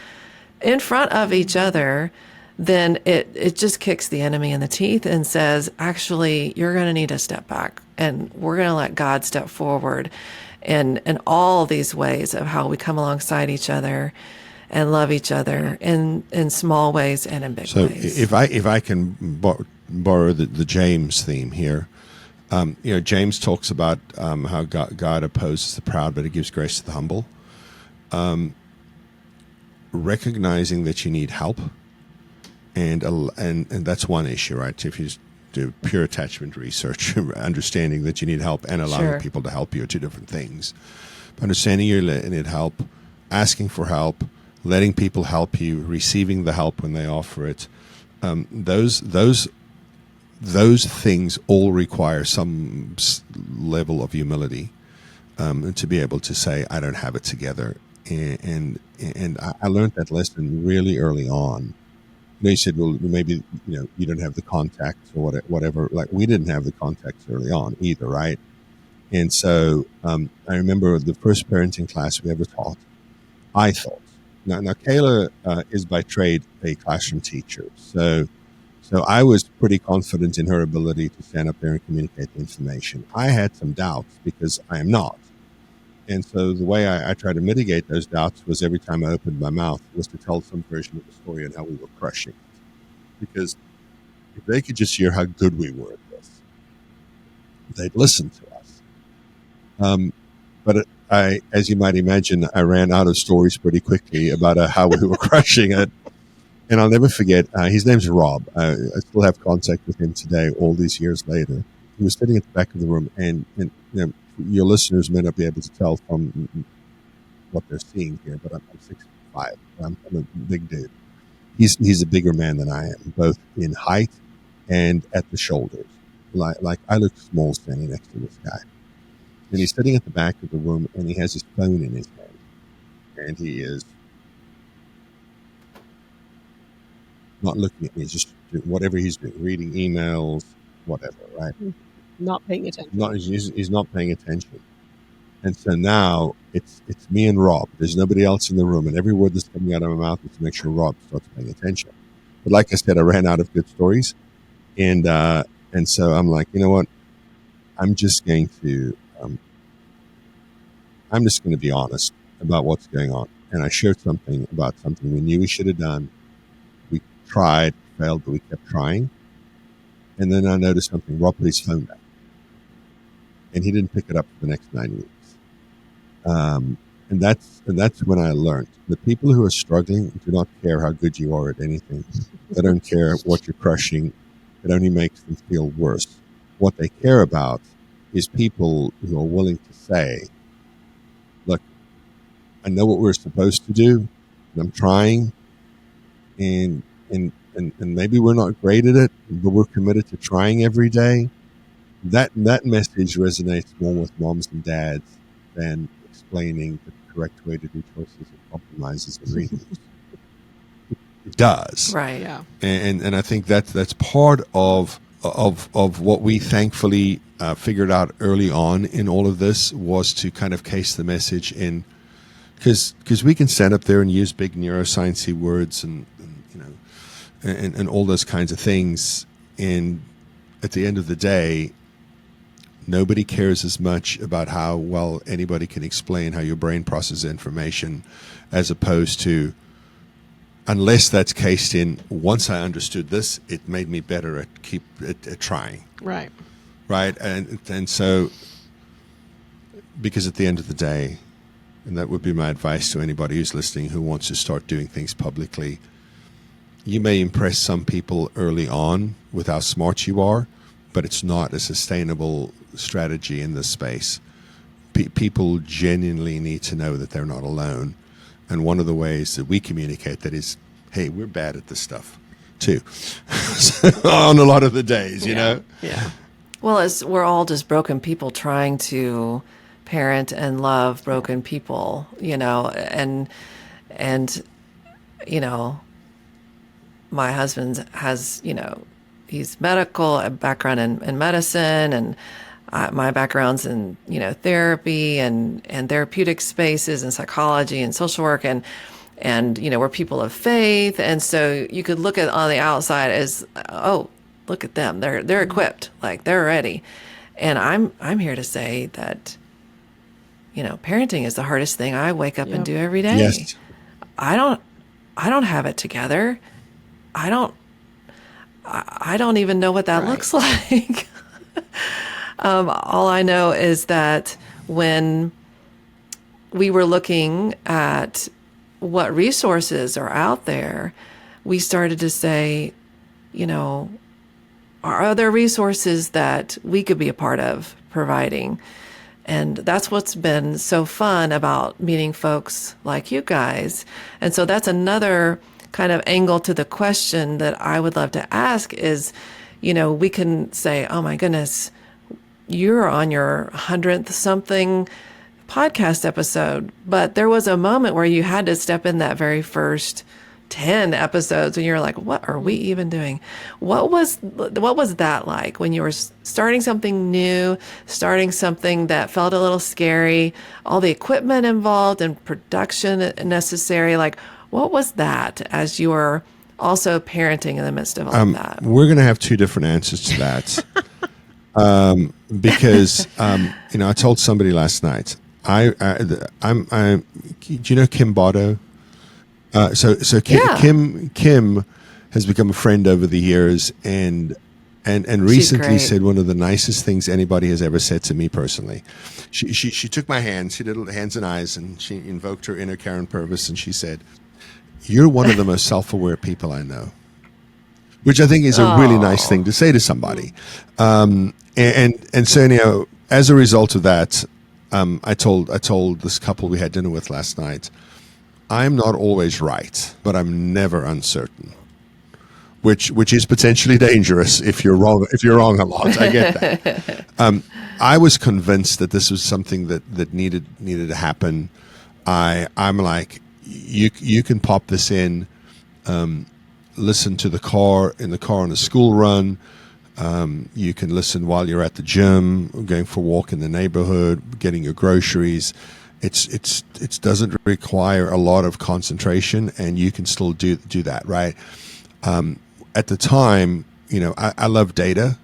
in front of each other, then it just kicks the enemy in the teeth and says, actually, you're going to need to step back, and we're going to let God step forward in all these ways of how we come alongside each other and love each other in small ways and in big ways. So if I can borrow the James theme here, James talks about how God opposes the proud, but he gives grace to the humble. Recognizing that you need help, and that's one issue, right? If you do pure attachment research, understanding that you need help and allowing Sure. people to help you are two different things. But understanding you need help, asking for help, letting people help you, receiving the help when they offer it, those things all require some level of humility, to be able to say, I don't have it together. And I learned that lesson really early on. They said, well, maybe you don't have the contacts or whatever. Like, we didn't have the contacts early on either, right? And so I remember the first parenting class we ever taught, I thought. Now Kayla is by trade a classroom teacher. So I was pretty confident in her ability to stand up there and communicate the information. I had some doubts because I am not. And so the way I tried to mitigate those doubts was every time I opened my mouth was to tell some version of the story and how we were crushing it. Because if they could just hear how good we were at this, they'd listen to us. But as you might imagine, I ran out of stories pretty quickly about how we were crushing it. And I'll never forget, his name's Rob. I still have contact with him today, all these years later. He was sitting at the back of the room, and your listeners may not be able to tell from what they're seeing here, but I'm 6'5". I'm a big dude. He's a bigger man than I am, both in height and at the shoulders. Like I look small standing next to this guy. And he's sitting at the back of the room, and he has his phone in his hand. And he is not looking at me, just doing whatever he's doing, reading emails, whatever, right? Not paying attention. He's not paying attention. And so now it's me and Rob. There's nobody else in the room, and every word that's coming out of my mouth is to make sure Rob starts paying attention. But like I said, I ran out of good stories, and so I'm like, you know what? I'm just going to be honest about what's going on. And I shared something about something we knew we should have done. We tried, failed, but we kept trying. And then I noticed something. Rob put his phone down, and he didn't pick it up for the next 9 weeks. And that's when I learned the people who are struggling do not care how good you are at anything. They don't care what you're crushing. It only makes them feel worse. What they care about is people who are willing to say, look, I know what we're supposed to do, and I'm trying, and maybe we're not great at it, but we're committed to trying every day. That message resonates more with moms and dads than explaining the correct way to do choices and compromises and reasons. It does, Right? Yeah. And I think that's part of what we thankfully figured out early on in all of this was to kind of case the message in, because we can stand up there and use big neuroscience-y words and all those kinds of things, and at the end of the day, nobody cares as much about how well anybody can explain how your brain processes information, as opposed to, unless that's cased in, once I understood this, it made me better at trying. Right. Right. And so, because at the end of the day, and that would be my advice to anybody who's listening who wants to start doing things publicly, you may impress some people early on with how smart you are, but it's not a sustainable strategy in this space. People genuinely need to know that they're not alone. And one of the ways that we communicate that is, hey, we're bad at this stuff too. On a lot of the days, you know? Yeah. Well, we're all just broken people trying to parent and love broken people, and my husband has, he's medical, a background in medicine, and my background's in, therapy and therapeutic spaces and psychology and social work, and we're people of faith. And so you could look at on the outside as, oh, look at them. They're equipped, like they're ready. And I'm here to say that, parenting is the hardest thing I wake up and do every day. Yes. I don't have it together. I don't even know what that looks like. All I know is that when we were looking at what resources are out there, we started to say, are there resources that we could be a part of providing? And that's what's been so fun about meeting folks like you guys. And so that's another kind of angle to the question that I would love to ask is, we can say, oh my goodness, you're on your 100th something podcast episode, but there was a moment where you had to step in that very first 10 episodes and you're like, what are we even doing? What was that like when you were starting something new, starting something that felt a little scary, all the equipment involved and production necessary? Like, what was that as you were also parenting in the midst of all of that? We're going to have two different answers to that. Because, I told somebody last night, do you know Kim Botto? So Kim has become a friend over the years, and recently said one of the nicest things anybody has ever said to me personally. She took my hand, she did hands and eyes, and she invoked her inner Karen Purvis, and she said, "You're one of the most self-aware people I know," which I think is a really nice thing to say to somebody. And so as a result of that, I told this couple we had dinner with last night, I'm not always right, but I'm never uncertain, which is potentially dangerous if you're wrong a lot. I get that. I was convinced that this was something that needed to happen. I'm like, you can pop this in, listen to in the car on a school run. You can listen while you're at the gym, going for a walk in the neighborhood, getting your groceries. It doesn't require a lot of concentration, and you can still do that, right? At the time, I love data,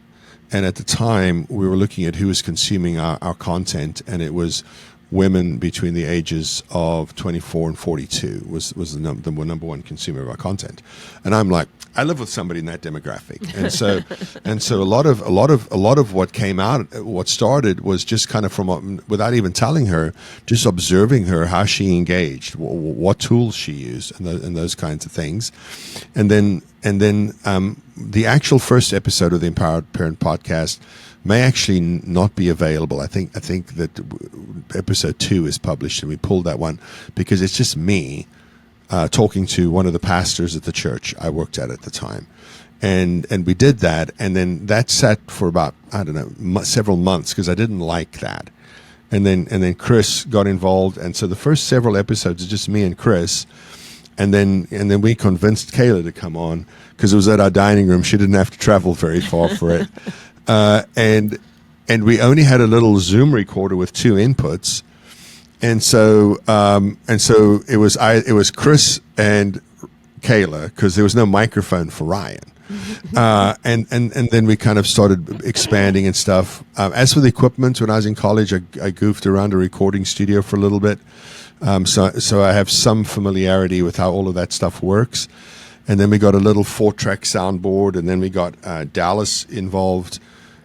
and at the time we were looking at who was consuming our content, and it was women between the ages of 24 and 42 was the number one consumer of our content. And I'm like, I live with somebody in that demographic. And so a lot of what came out, what started was just kind of from, without even telling her, just observing her, how she engaged, what tools she used, and those kinds of things. And then the actual first episode of the Empowered Parent Podcast may actually not be available. I think that episode 2 is published, and we pulled that one because it's just me talking to one of the pastors at the church I worked at the time, and we did that, and then that sat for about several months because I didn't like that, and then Chris got involved, and so the first several episodes is just me and Chris. And then we convinced Kayla to come on because it was at our dining room. She didn't have to travel very far for it. And we only had a little Zoom recorder with 2 inputs, and so it was Chris and Kayla because there was no microphone for Ryan, and then we kind of started expanding and stuff. As for the equipment, when I was in college, I goofed around a recording studio for a little bit, so I have some familiarity with how all of that stuff works. And then we got a little 4-track soundboard, and then we got Dallas involved.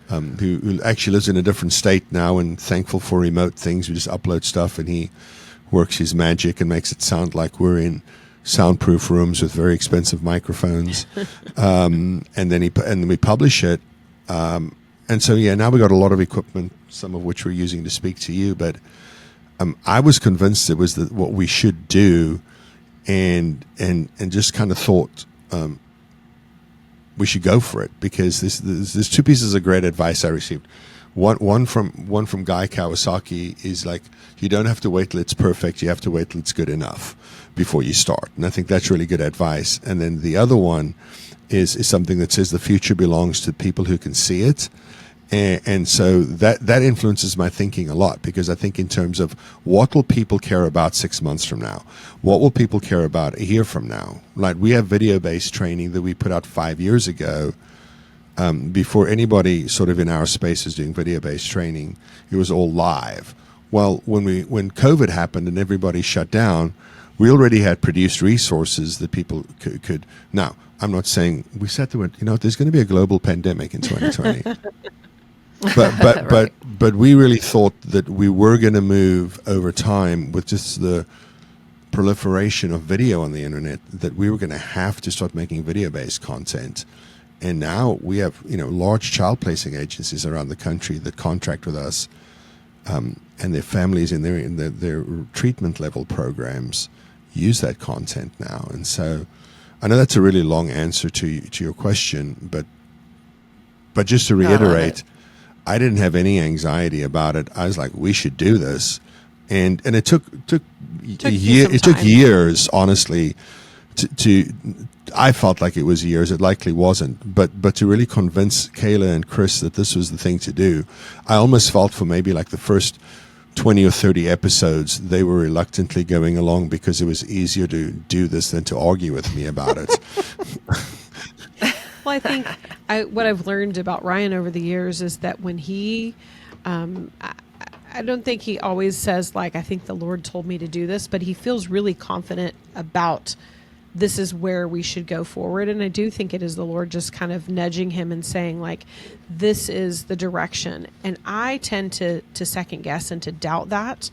Who actually lives in a different state now, and thankful for remote things. We just upload stuff, and he works his magic and makes it sound like we're in soundproof rooms with very expensive microphones. And then we publish it. And so now we got a lot of equipment, some of which we're using to speak to you. But I was convinced it was what we should do, and just kind of thought. We should go for it because there's 2 pieces of great advice I received. One from Guy Kawasaki is like, you don't have to wait till it's perfect. You have to wait till it's good enough before you start. And I think that's really good advice. And then the other one is something that says the future belongs to people who can see it. And so that influences my thinking a lot, because I think in terms of what will people care about 6 months from now? What will people care about a year from now? Like, we have video-based training that we put out 5 years ago. Before anybody sort of in our space is doing video-based training, it was all live. Well, when COVID happened and everybody shut down, we already had produced resources that people could. Now, I'm not saying we sat there and, there's going to be a global pandemic in 2020. But we really thought that we were going to move over time with just the proliferation of video on the internet, that we were going to have to start making video-based content. And now we have, large child placing agencies around the country that contract with us, and their families in their treatment level programs use that content now. And so I know that's a really long answer to your question, but just to reiterate, I didn't have any anxiety about it. I was like, we should do this. And it took years, honestly, to I felt like it was years. It likely wasn't, but to really convince Kayla and Chris that this was the thing to do, I almost felt for maybe like the first 20 or 30 episodes, they were reluctantly going along because it was easier to do this than to argue with me about it. Well, I think what I've learned about Ryan over the years is that when he, I don't think he always says, like, I think the Lord told me to do this, but he feels really confident about this is where we should go forward. And I do think it is the Lord just kind of nudging him and saying, like, this is the direction. And I tend to second guess and to doubt that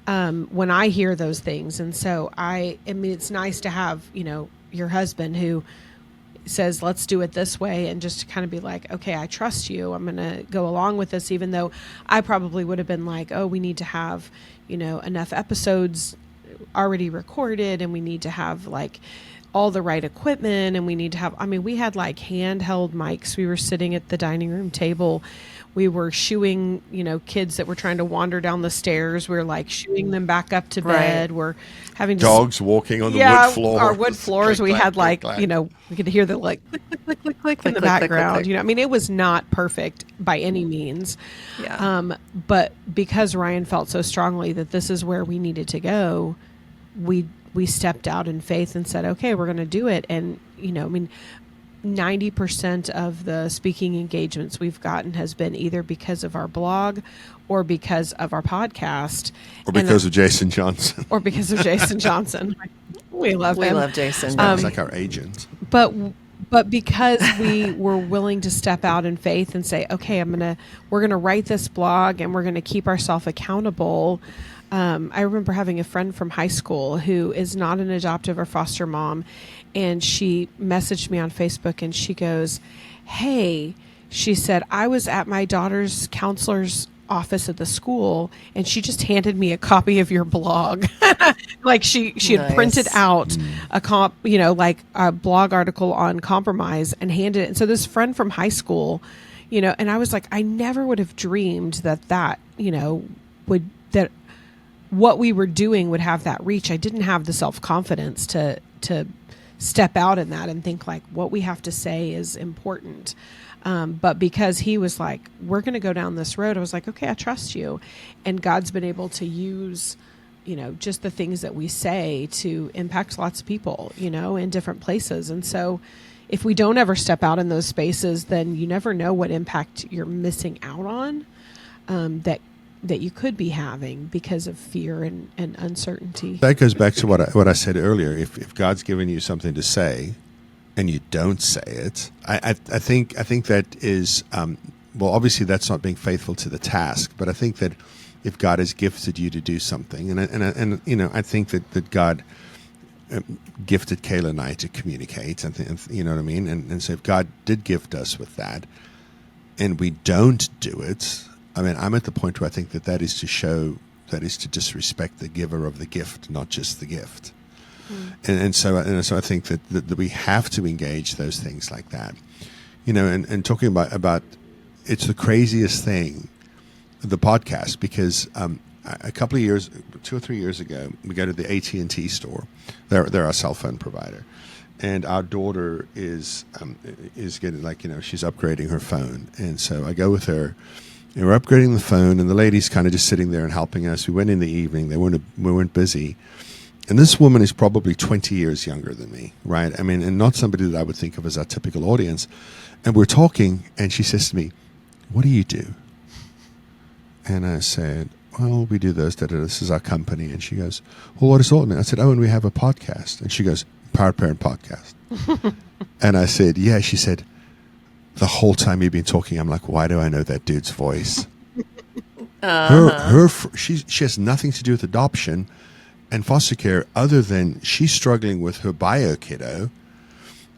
when I hear those things. And so I mean, it's nice to have, your husband who says, let's do it this way, and just to kind of be like, okay, I trust you. I'm going to go along with this, even though I probably would have been like, oh, we need to have, enough episodes already recorded, and we need to have like all the right equipment, and we need to have, we had like handheld mics. We were sitting at the dining room table. We were shooing, kids that were trying to wander down the stairs. We were like shooing them back up to bed. We're having dogs walking on the wood floor. Our wood floors. Click, we clack, had like, click, clack. we could hear the like click, click, click, click in the background. It was not perfect by any means. Yeah. But because Ryan felt so strongly that this is where we needed to go, we stepped out in faith and said, okay, we're going to do it. And, 90% of the speaking engagements we've gotten has been either because of our blog or because of our podcast. Or because of Jason Johnson. Or because of Jason Johnson. We love him. We love Jason. He's like our agent. But because we were willing to step out in faith and say, okay, we're going to write this blog and we're going to keep ourselves accountable. I remember having a friend from high school who is not an adoptive or foster mom, and she messaged me on Facebook and she goes, hey, she said, I was at my daughter's counselor's office at the school and she just handed me a copy of your blog. Like she had printed out like a blog article on compromise and handed it. And so this friend from high school, and I was like, I never would have dreamed that what we were doing would have that reach. I didn't have the self-confidence to step out in that and think like what we have to say is important. But because he was like, we're going to go down this road, I was like, okay, I trust you. And God's been able to use, just the things that we say to impact lots of people, in different places. And so if we don't ever step out in those spaces, then you never know what impact you're missing out on, that you could be having because of fear and uncertainty. That goes back to what I said earlier. If God's given you something to say and you don't say it, I think that is well, obviously that's not being faithful to the task. But I think that if God has gifted you to do something, and I think that God gifted Kayla and I to communicate, and you know what I mean. And so if God did gift us with that, and we don't do it. I'm at the point where I think that is to disrespect the giver of the gift, not just the gift. And so I think that we have to engage those things like that, and talking about it's the craziest thing, the podcast, because a couple of years, 2 or 3 years ago, we go to the AT&T store. They're our cell phone provider. And our daughter is getting she's upgrading her phone. And so I go with her. And we're upgrading the phone, and the lady's kind of just sitting there and helping us. We went in the evening. We weren't busy. And this woman is probably 20 years younger than me, right? And not somebody that I would think of as our typical audience. And we're talking, and she says to me, what do you do? And I said, well, we do this, this is our company. And she goes, well, what does all mean? I said, and we have a podcast. And she goes, Power Parent Podcast. And I said, yeah. She said, the whole time you've been talking, I'm like, why do I know that dude's voice? She has nothing to do with adoption and foster care other than she's struggling with her bio kiddo,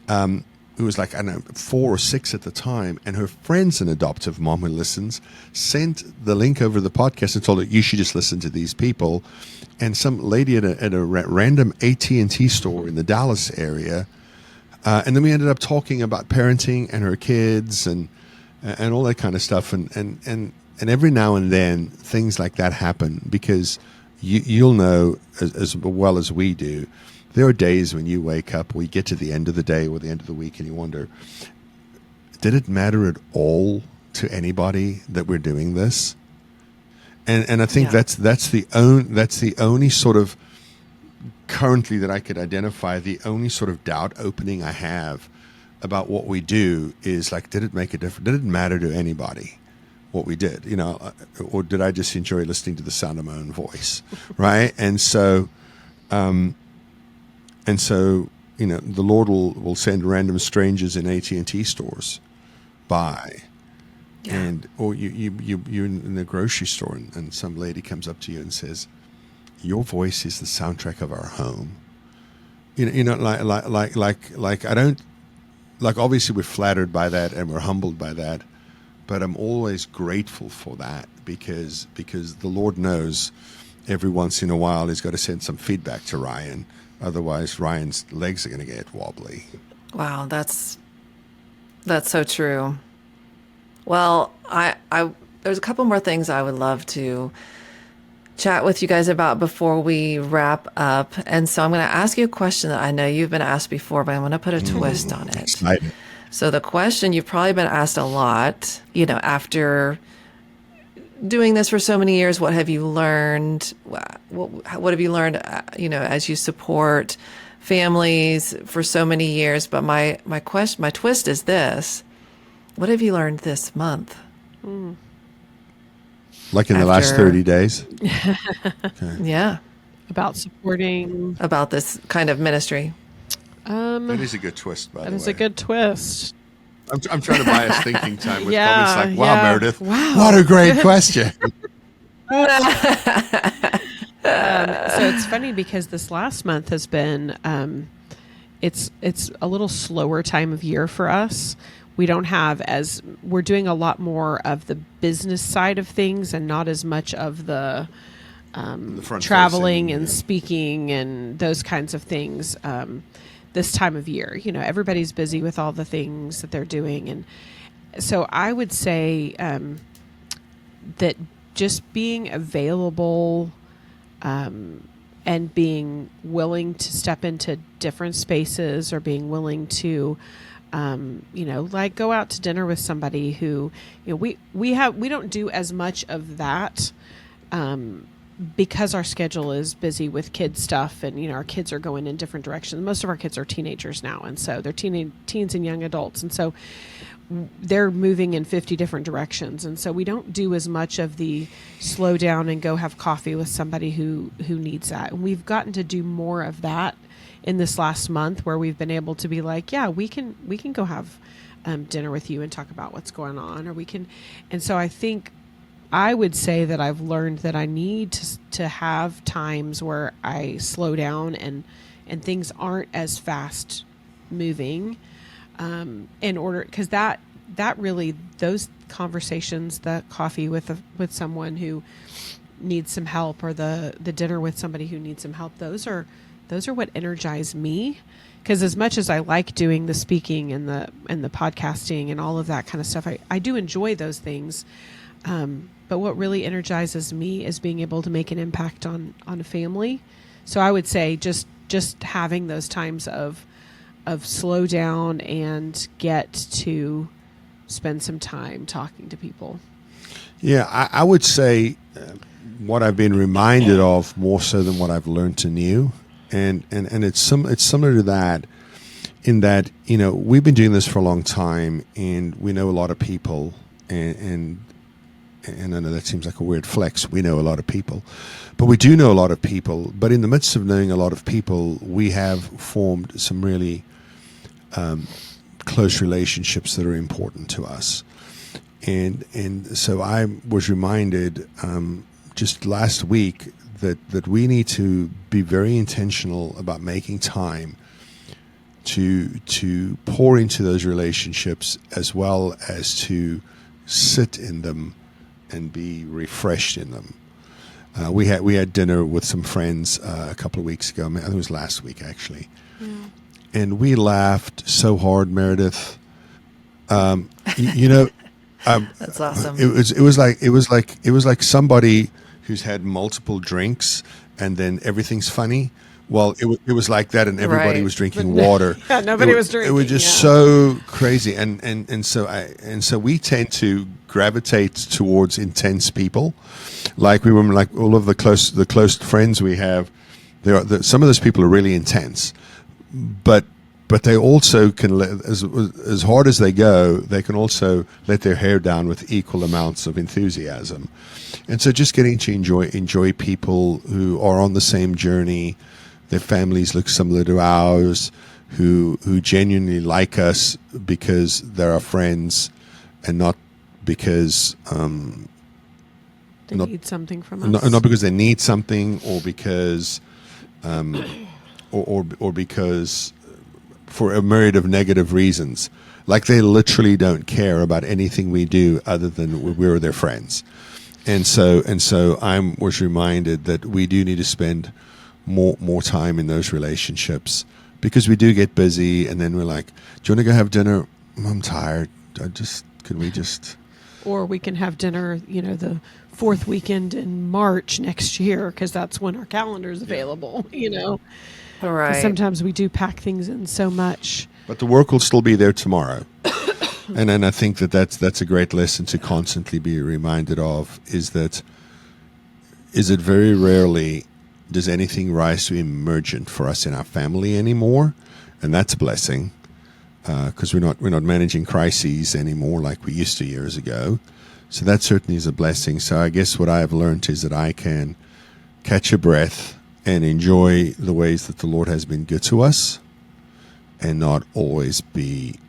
who was like, I don't know, 4 or 6 at the time. And her friend's an adoptive mom who listens, sent the link over the podcast and told her, you should just listen to these people. And some lady at a random AT&T store in the Dallas area. And then we ended up talking about parenting and her kids and all that kind of stuff. And every now and then things like that happen because you'll know as well as we do There are days when you wake up, or you get to the end of the day or the end of the week, and you wonder, did it matter at all to anybody that we're doing this? And I think that's the only sort of, currently that I could identify, the only sort of doubt opening I have about what we do is like, did it make a difference? Did it matter to anybody what we did? You know, or did I just enjoy listening to the sound of my own voice, right? And so, you know, the Lord will send random strangers in AT&T stores by. Yeah. And or you're in the grocery store and some lady comes up to you and says, "Your voice is the soundtrack of our home." You know, like I don't, like, obviously we're flattered by that and we're humbled by that, but I'm always grateful for that because the Lord knows every once in a while He's got to send some feedback to Ryan, otherwise Ryan's legs are going to get wobbly. Wow, that's so true. Well, I there's a couple more things I would love to chat with you guys about before we wrap up. And so I'm going to ask you a question that I know you've been asked before, but I'm going to put a twist on it. Exciting. So the question you've probably been asked a lot, you know, after doing this for so many years, what have you learned? What have you learned, you know, as you support families for so many years? But my twist is this. What have you learned this month? Like in the last 30 days? Okay. Yeah. About supporting. About this kind of ministry. That is a good twist, by the way. That is a good twist. I'm trying to buy us thinking time with Yeah, comments like, wow, yeah. Meredith, Wow. what a great question. So it's funny because this last month has been, it's a little slower time of year for us. We don't have we're doing a lot more of the business side of things and not as much of the traveling and speaking and those kinds of things this time of year. You know, everybody's busy with all the things that they're doing. And so I would say that just being available and being willing to step into different spaces or being willing to you know, like go out to dinner with somebody who, you know, we don't do as much of that because our schedule is busy with kid stuff and, you know, our kids are going in different directions. Most of our kids are teenagers now. And so they're teens and young adults. And so they're moving in 50 different directions. And so we don't do as much of the slow down and go have coffee with somebody who needs that. And we've gotten to do more of that in this last month where we've been able to be like, yeah, we can go have dinner with you and talk about what's going on, or we can. And so I think I would say that I've learned that I need to have times where I slow down and things aren't as fast moving in order, because that really, those conversations, the coffee with someone who needs some help or the dinner with somebody who needs some help, those are what energize me. Because as much as I like doing the speaking and the podcasting and all of that kind of stuff, I do enjoy those things. But what really energizes me is being able to make an impact on a family. So I would say just having those times of slow down and get to spend some time talking to people. Yeah, I would say what I've been reminded of more so than what I've learned anew. And it's similar to that, in that, you know, we've been doing this for a long time and we know a lot of people, and I know that seems like a weird flex. We know a lot of people, but we do know a lot of people. But in the midst of knowing a lot of people, we have formed some really close relationships that are important to us. And so I was reminded just last week that we need to be very intentional about making time to pour into those relationships, as well as to sit in them and be refreshed in them. We had dinner with some friends a couple of weeks ago. I think it was last week, actually. Yeah. And we laughed so hard, Meredith. You know, that's awesome. It was like somebody who's had multiple drinks and then everything's funny. Well, it was like that, and everybody Right. was drinking water. Yeah, nobody was It was drinking, just yeah. so crazy, and so we tend to gravitate towards intense people, like all of the close friends we have. Some of those people are really intense, but they also can as hard as they go, they can also let their hair down with equal amounts of enthusiasm, and so just getting to enjoy people who are on the same journey. Their families look similar to ours, who genuinely like us because they're our friends, and not because They not need something from us. not because they need something, or because or because for a myriad of negative reasons. Like they literally don't care about anything we do other than we're their friends. And so I was reminded that we do need to spend more time in those relationships, because we do get busy, and then we're like, do you want to go have dinner? I'm tired. Could we just... Or we can have dinner, the fourth weekend in March next year, because that's when our calendar is available, 'Cause Right. sometimes we do pack things in so much. But the work will still be there tomorrow. And I think that's a great lesson to constantly be reminded of, is that very rarely does anything rise to emergent for us in our family anymore, and that's a blessing, because we're not managing crises anymore like we used to years ago. So that certainly is a blessing. So I guess what I have learned is that I can catch a breath and enjoy the ways that the Lord has been good to us, and not always be...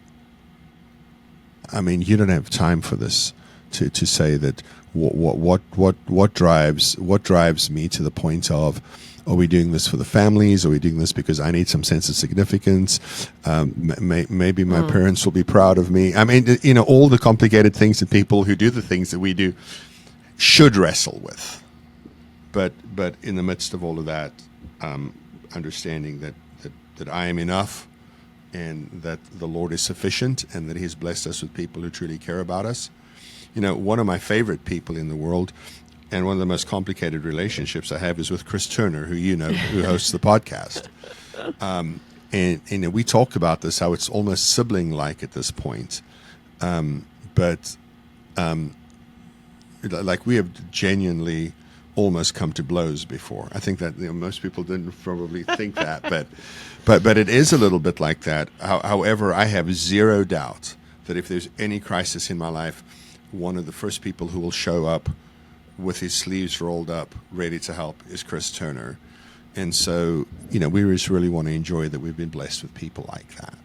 I mean, you don't have time for this to say that what drives me to the point of, are we doing this for the families? Are we doing this because I need some sense of significance? Maybe my parents will be proud of me. I mean, all the complicated things that people who do the things that we do should wrestle with. But in the midst of all of that, understanding that I am enough, and that the Lord is sufficient, and that He's blessed us with people who truly care about us. One of my favorite people in the world, and one of the most complicated relationships I have, is with Chris Turner, who hosts the podcast. And we talk about this, how it's almost sibling-like at this point. But we have genuinely almost come to blows before. I think that most people didn't probably think that, but it is a little bit like that. However, I have zero doubt that if there's any crisis in my life, one of the first people who will show up with his sleeves rolled up, ready to help, is Chris Turner. And so, we just really want to enjoy that we've been blessed with people like that.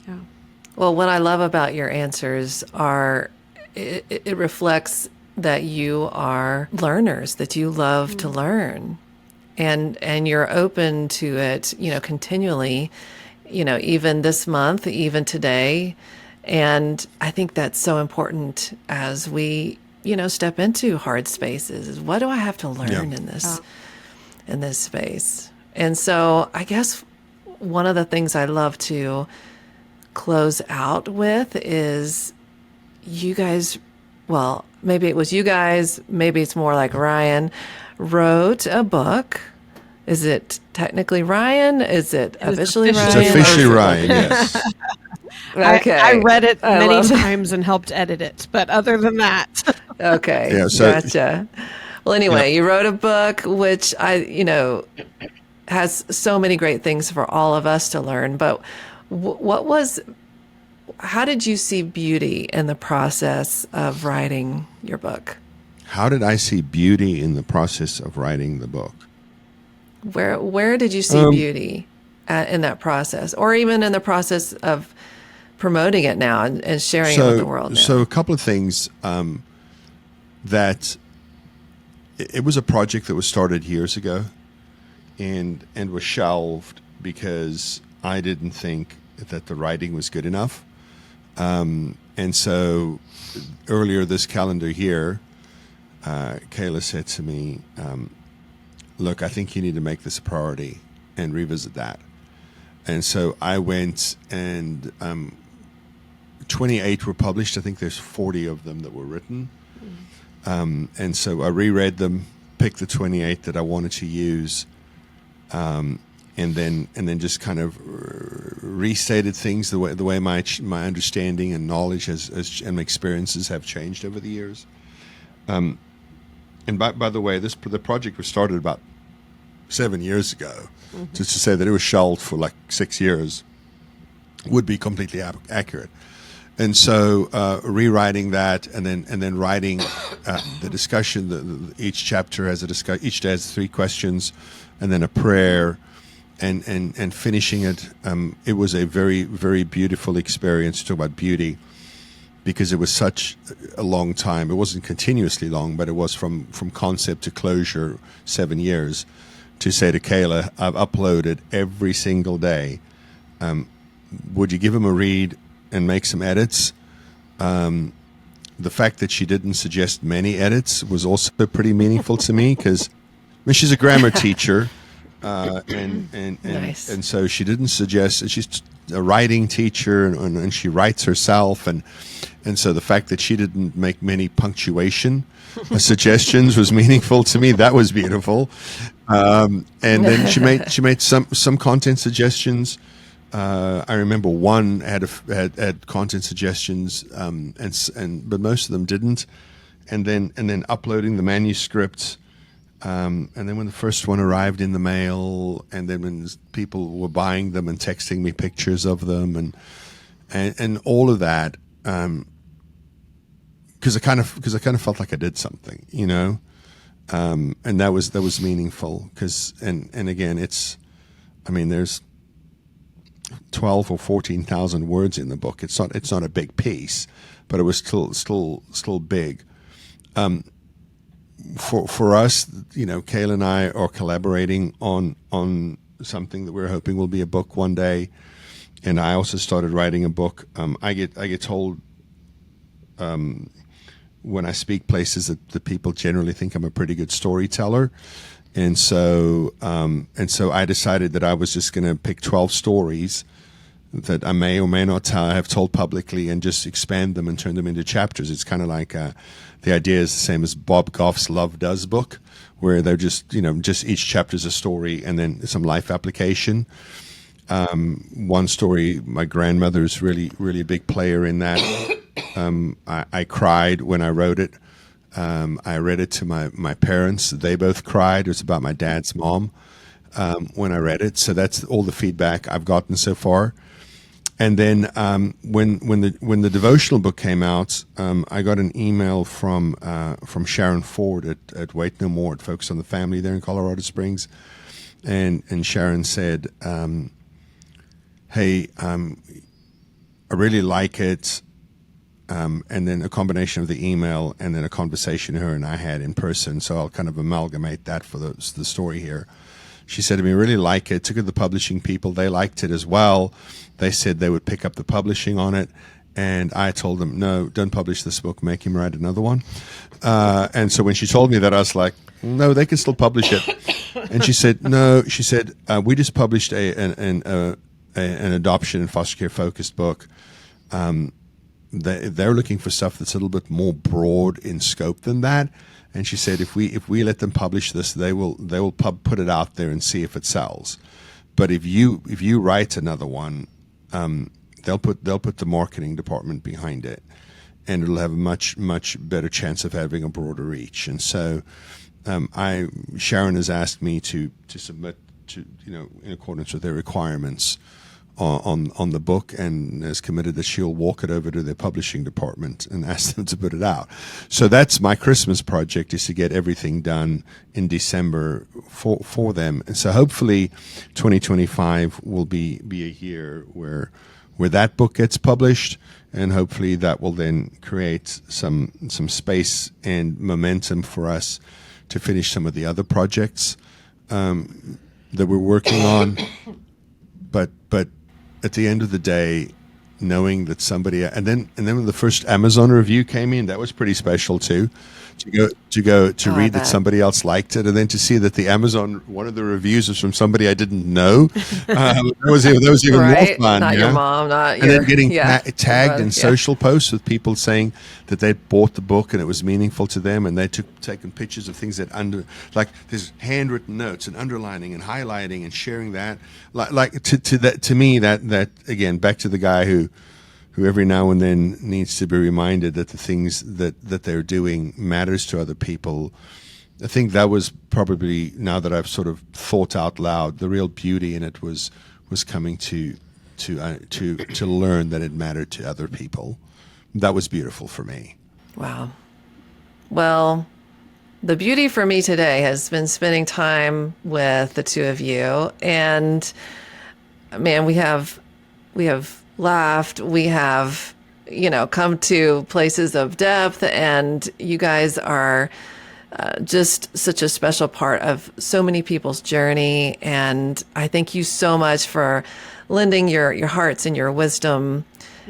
Yeah. Well, what I love about your answers are it reflects that you are learners, that you love to learn, and you're open to it, continually, even this month, even today. And I think that's so important as we, step into hard spaces. Is what do I have to learn in this space? And so I guess one of the things I love to close out with is, you guys, well, maybe it was you guys, maybe it's more like Ryan, wrote a book. Is it technically Ryan? Is it officially Ryan? It's officially Ryan, yes. Okay. I read it I many love it. times and helped edit it. But other than that, Okay. Yeah, so- gotcha. Well, anyway, you wrote a book, which has so many great things for all of us to learn. But how did you see beauty in the process of writing your book? How did I see beauty in the process of writing the book? Where did you see beauty in that process, or even in the process of promoting it now and sharing it with the world now? So a couple of things, that it was a project that was started years ago and was shelved because I didn't think that the writing was good enough. And so earlier this calendar year, Kayla said to me, look, I think you need to make this a priority and revisit that. And so I went, and 28 were published. I think there's 40 of them that were written. And so I reread them, picked the 28 that I wanted to use, and then just kind of restated things the way my understanding and knowledge and my experiences have changed over the years. And by the way, the project was started about 7 years ago. Just to say that it was shelved for like 6 years would be completely accurate. And so rewriting that, and then writing the discussion. Each chapter has each day has 3 questions, and then a prayer, and finishing it. It was a very, very beautiful experience to talk about beauty, because it was such a long time. It wasn't continuously long, but it was from concept to closure 7 years. To say to Kayla, I've uploaded every single day. Would you give him a read and make some edits? The fact that she didn't suggest many edits was also pretty meaningful to me, because she's a grammar teacher, Nice. and so she didn't suggest. She's a writing teacher, and she writes herself, and so the fact that she didn't make many punctuation suggestions was meaningful to me. That was beautiful. And then she made some content suggestions. I remember one had content suggestions, but most of them didn't. And then uploading the manuscript. And then when the first one arrived in the mail, and then when people were buying them and texting me pictures of them, and all of that, because I kind of felt like I did something, and that was meaningful, because and again, there's 12 or 14,000 words in the book. It's not a big piece, but it was still big. For us, Kayla and I are collaborating on something that we're hoping will be a book one day, and I also started writing a book. I get told when I speak places that the people generally think I'm a pretty good storyteller, and so I decided that I was just going to pick 12 stories that I may or may not have told publicly, and just expand them and turn them into chapters. It's kind of like the idea is the same as Bob Goff's Love Does book, where they're just each chapter is a story and then some life application. One story, my grandmother's really, really a big player in that. I cried when I wrote it. I read it to my parents. They both cried. It was about my dad's mom when I read it. So that's all the feedback I've gotten so far. And then when the devotional book came out, I got an email from Sharon Ford at Wait No More, at Focus on the Family there in Colorado Springs, and Sharon said, "Hey, I really like it." And then a combination of the email and then a conversation her and I had in person. So I'll kind of amalgamate that for the story here. She said to me, really like it. Took it to the publishing people. They liked it as well. They said they would pick up the publishing on it. And I told them, no, don't publish this book. Make him write another one. And so when she told me that, I was like, no, they can still publish it. And she said, no. She said, we just published an adoption and foster care focused book. They're looking for stuff that's a little bit more broad in scope than that. And she said, if we let them publish this, they will put it out there and see if it sells. But if you write another one, they'll put the marketing department behind it, and it'll have a much better chance of having a broader reach. And so, Sharon has asked me to submit to in accordance with their requirements on the book, and has committed that she'll walk it over to their publishing department and ask them to put it out. So that's my Christmas project, is to get everything done in December for them. And so hopefully 2025 will be a year where that book gets published, and hopefully that will then create some space and momentum for us to finish some of the other projects that we're working on. But at the end of the day, knowing that somebody, and then when the first Amazon review came in, that was pretty special too. To read that somebody else liked it, and then to see that the Amazon, one of the reviews was from somebody I didn't know. That was even right? more fun. Not your mom, not your. And then getting tagged in yeah. social posts with people saying that they'd bought the book and it was meaningful to them, and they taken pictures of things that like there's handwritten notes and underlining and highlighting and sharing that. To me that again, back to the guy who every now and then needs to be reminded that the things that they're doing matters to other people. I think that was probably, now that I've sort of thought out loud, the real beauty in it was coming to learn that it mattered to other people. That was beautiful for me. Wow. Well, the beauty for me today has been spending time with the two of you, and man, we have laughed, we have, come to places of depth, and you guys are just such a special part of so many people's journey. And I thank you so much for lending your hearts and your wisdom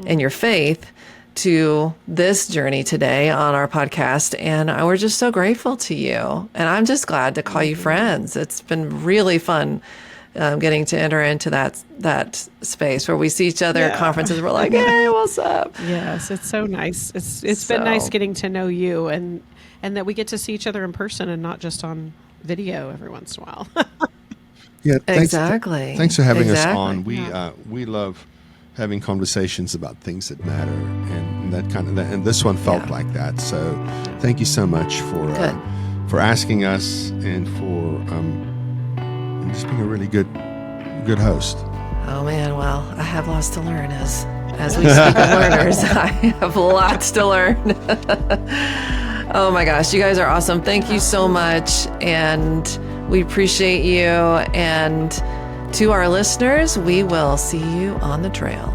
and your faith to this journey today on our podcast. And we're just so grateful to you. And I'm just glad to call you friends. It's been really fun getting to enter into that space where we see each other at conferences. We're like, hey, what's up? Yes, it's so nice. It's been nice getting to know you, and that we get to see each other in person and not just on video every once in a while. Yeah, exactly. Thanks for having us on. We love having conversations about things that matter, and that kind of and this one felt like that. So, thank you so much for asking us and for just being a really good host. Oh man, well, I have lots to learn as we speak of learners. I have lots to learn. Oh my gosh, you guys are awesome. Thank you so much, and we appreciate you. And to our listeners, we will see you on the trail.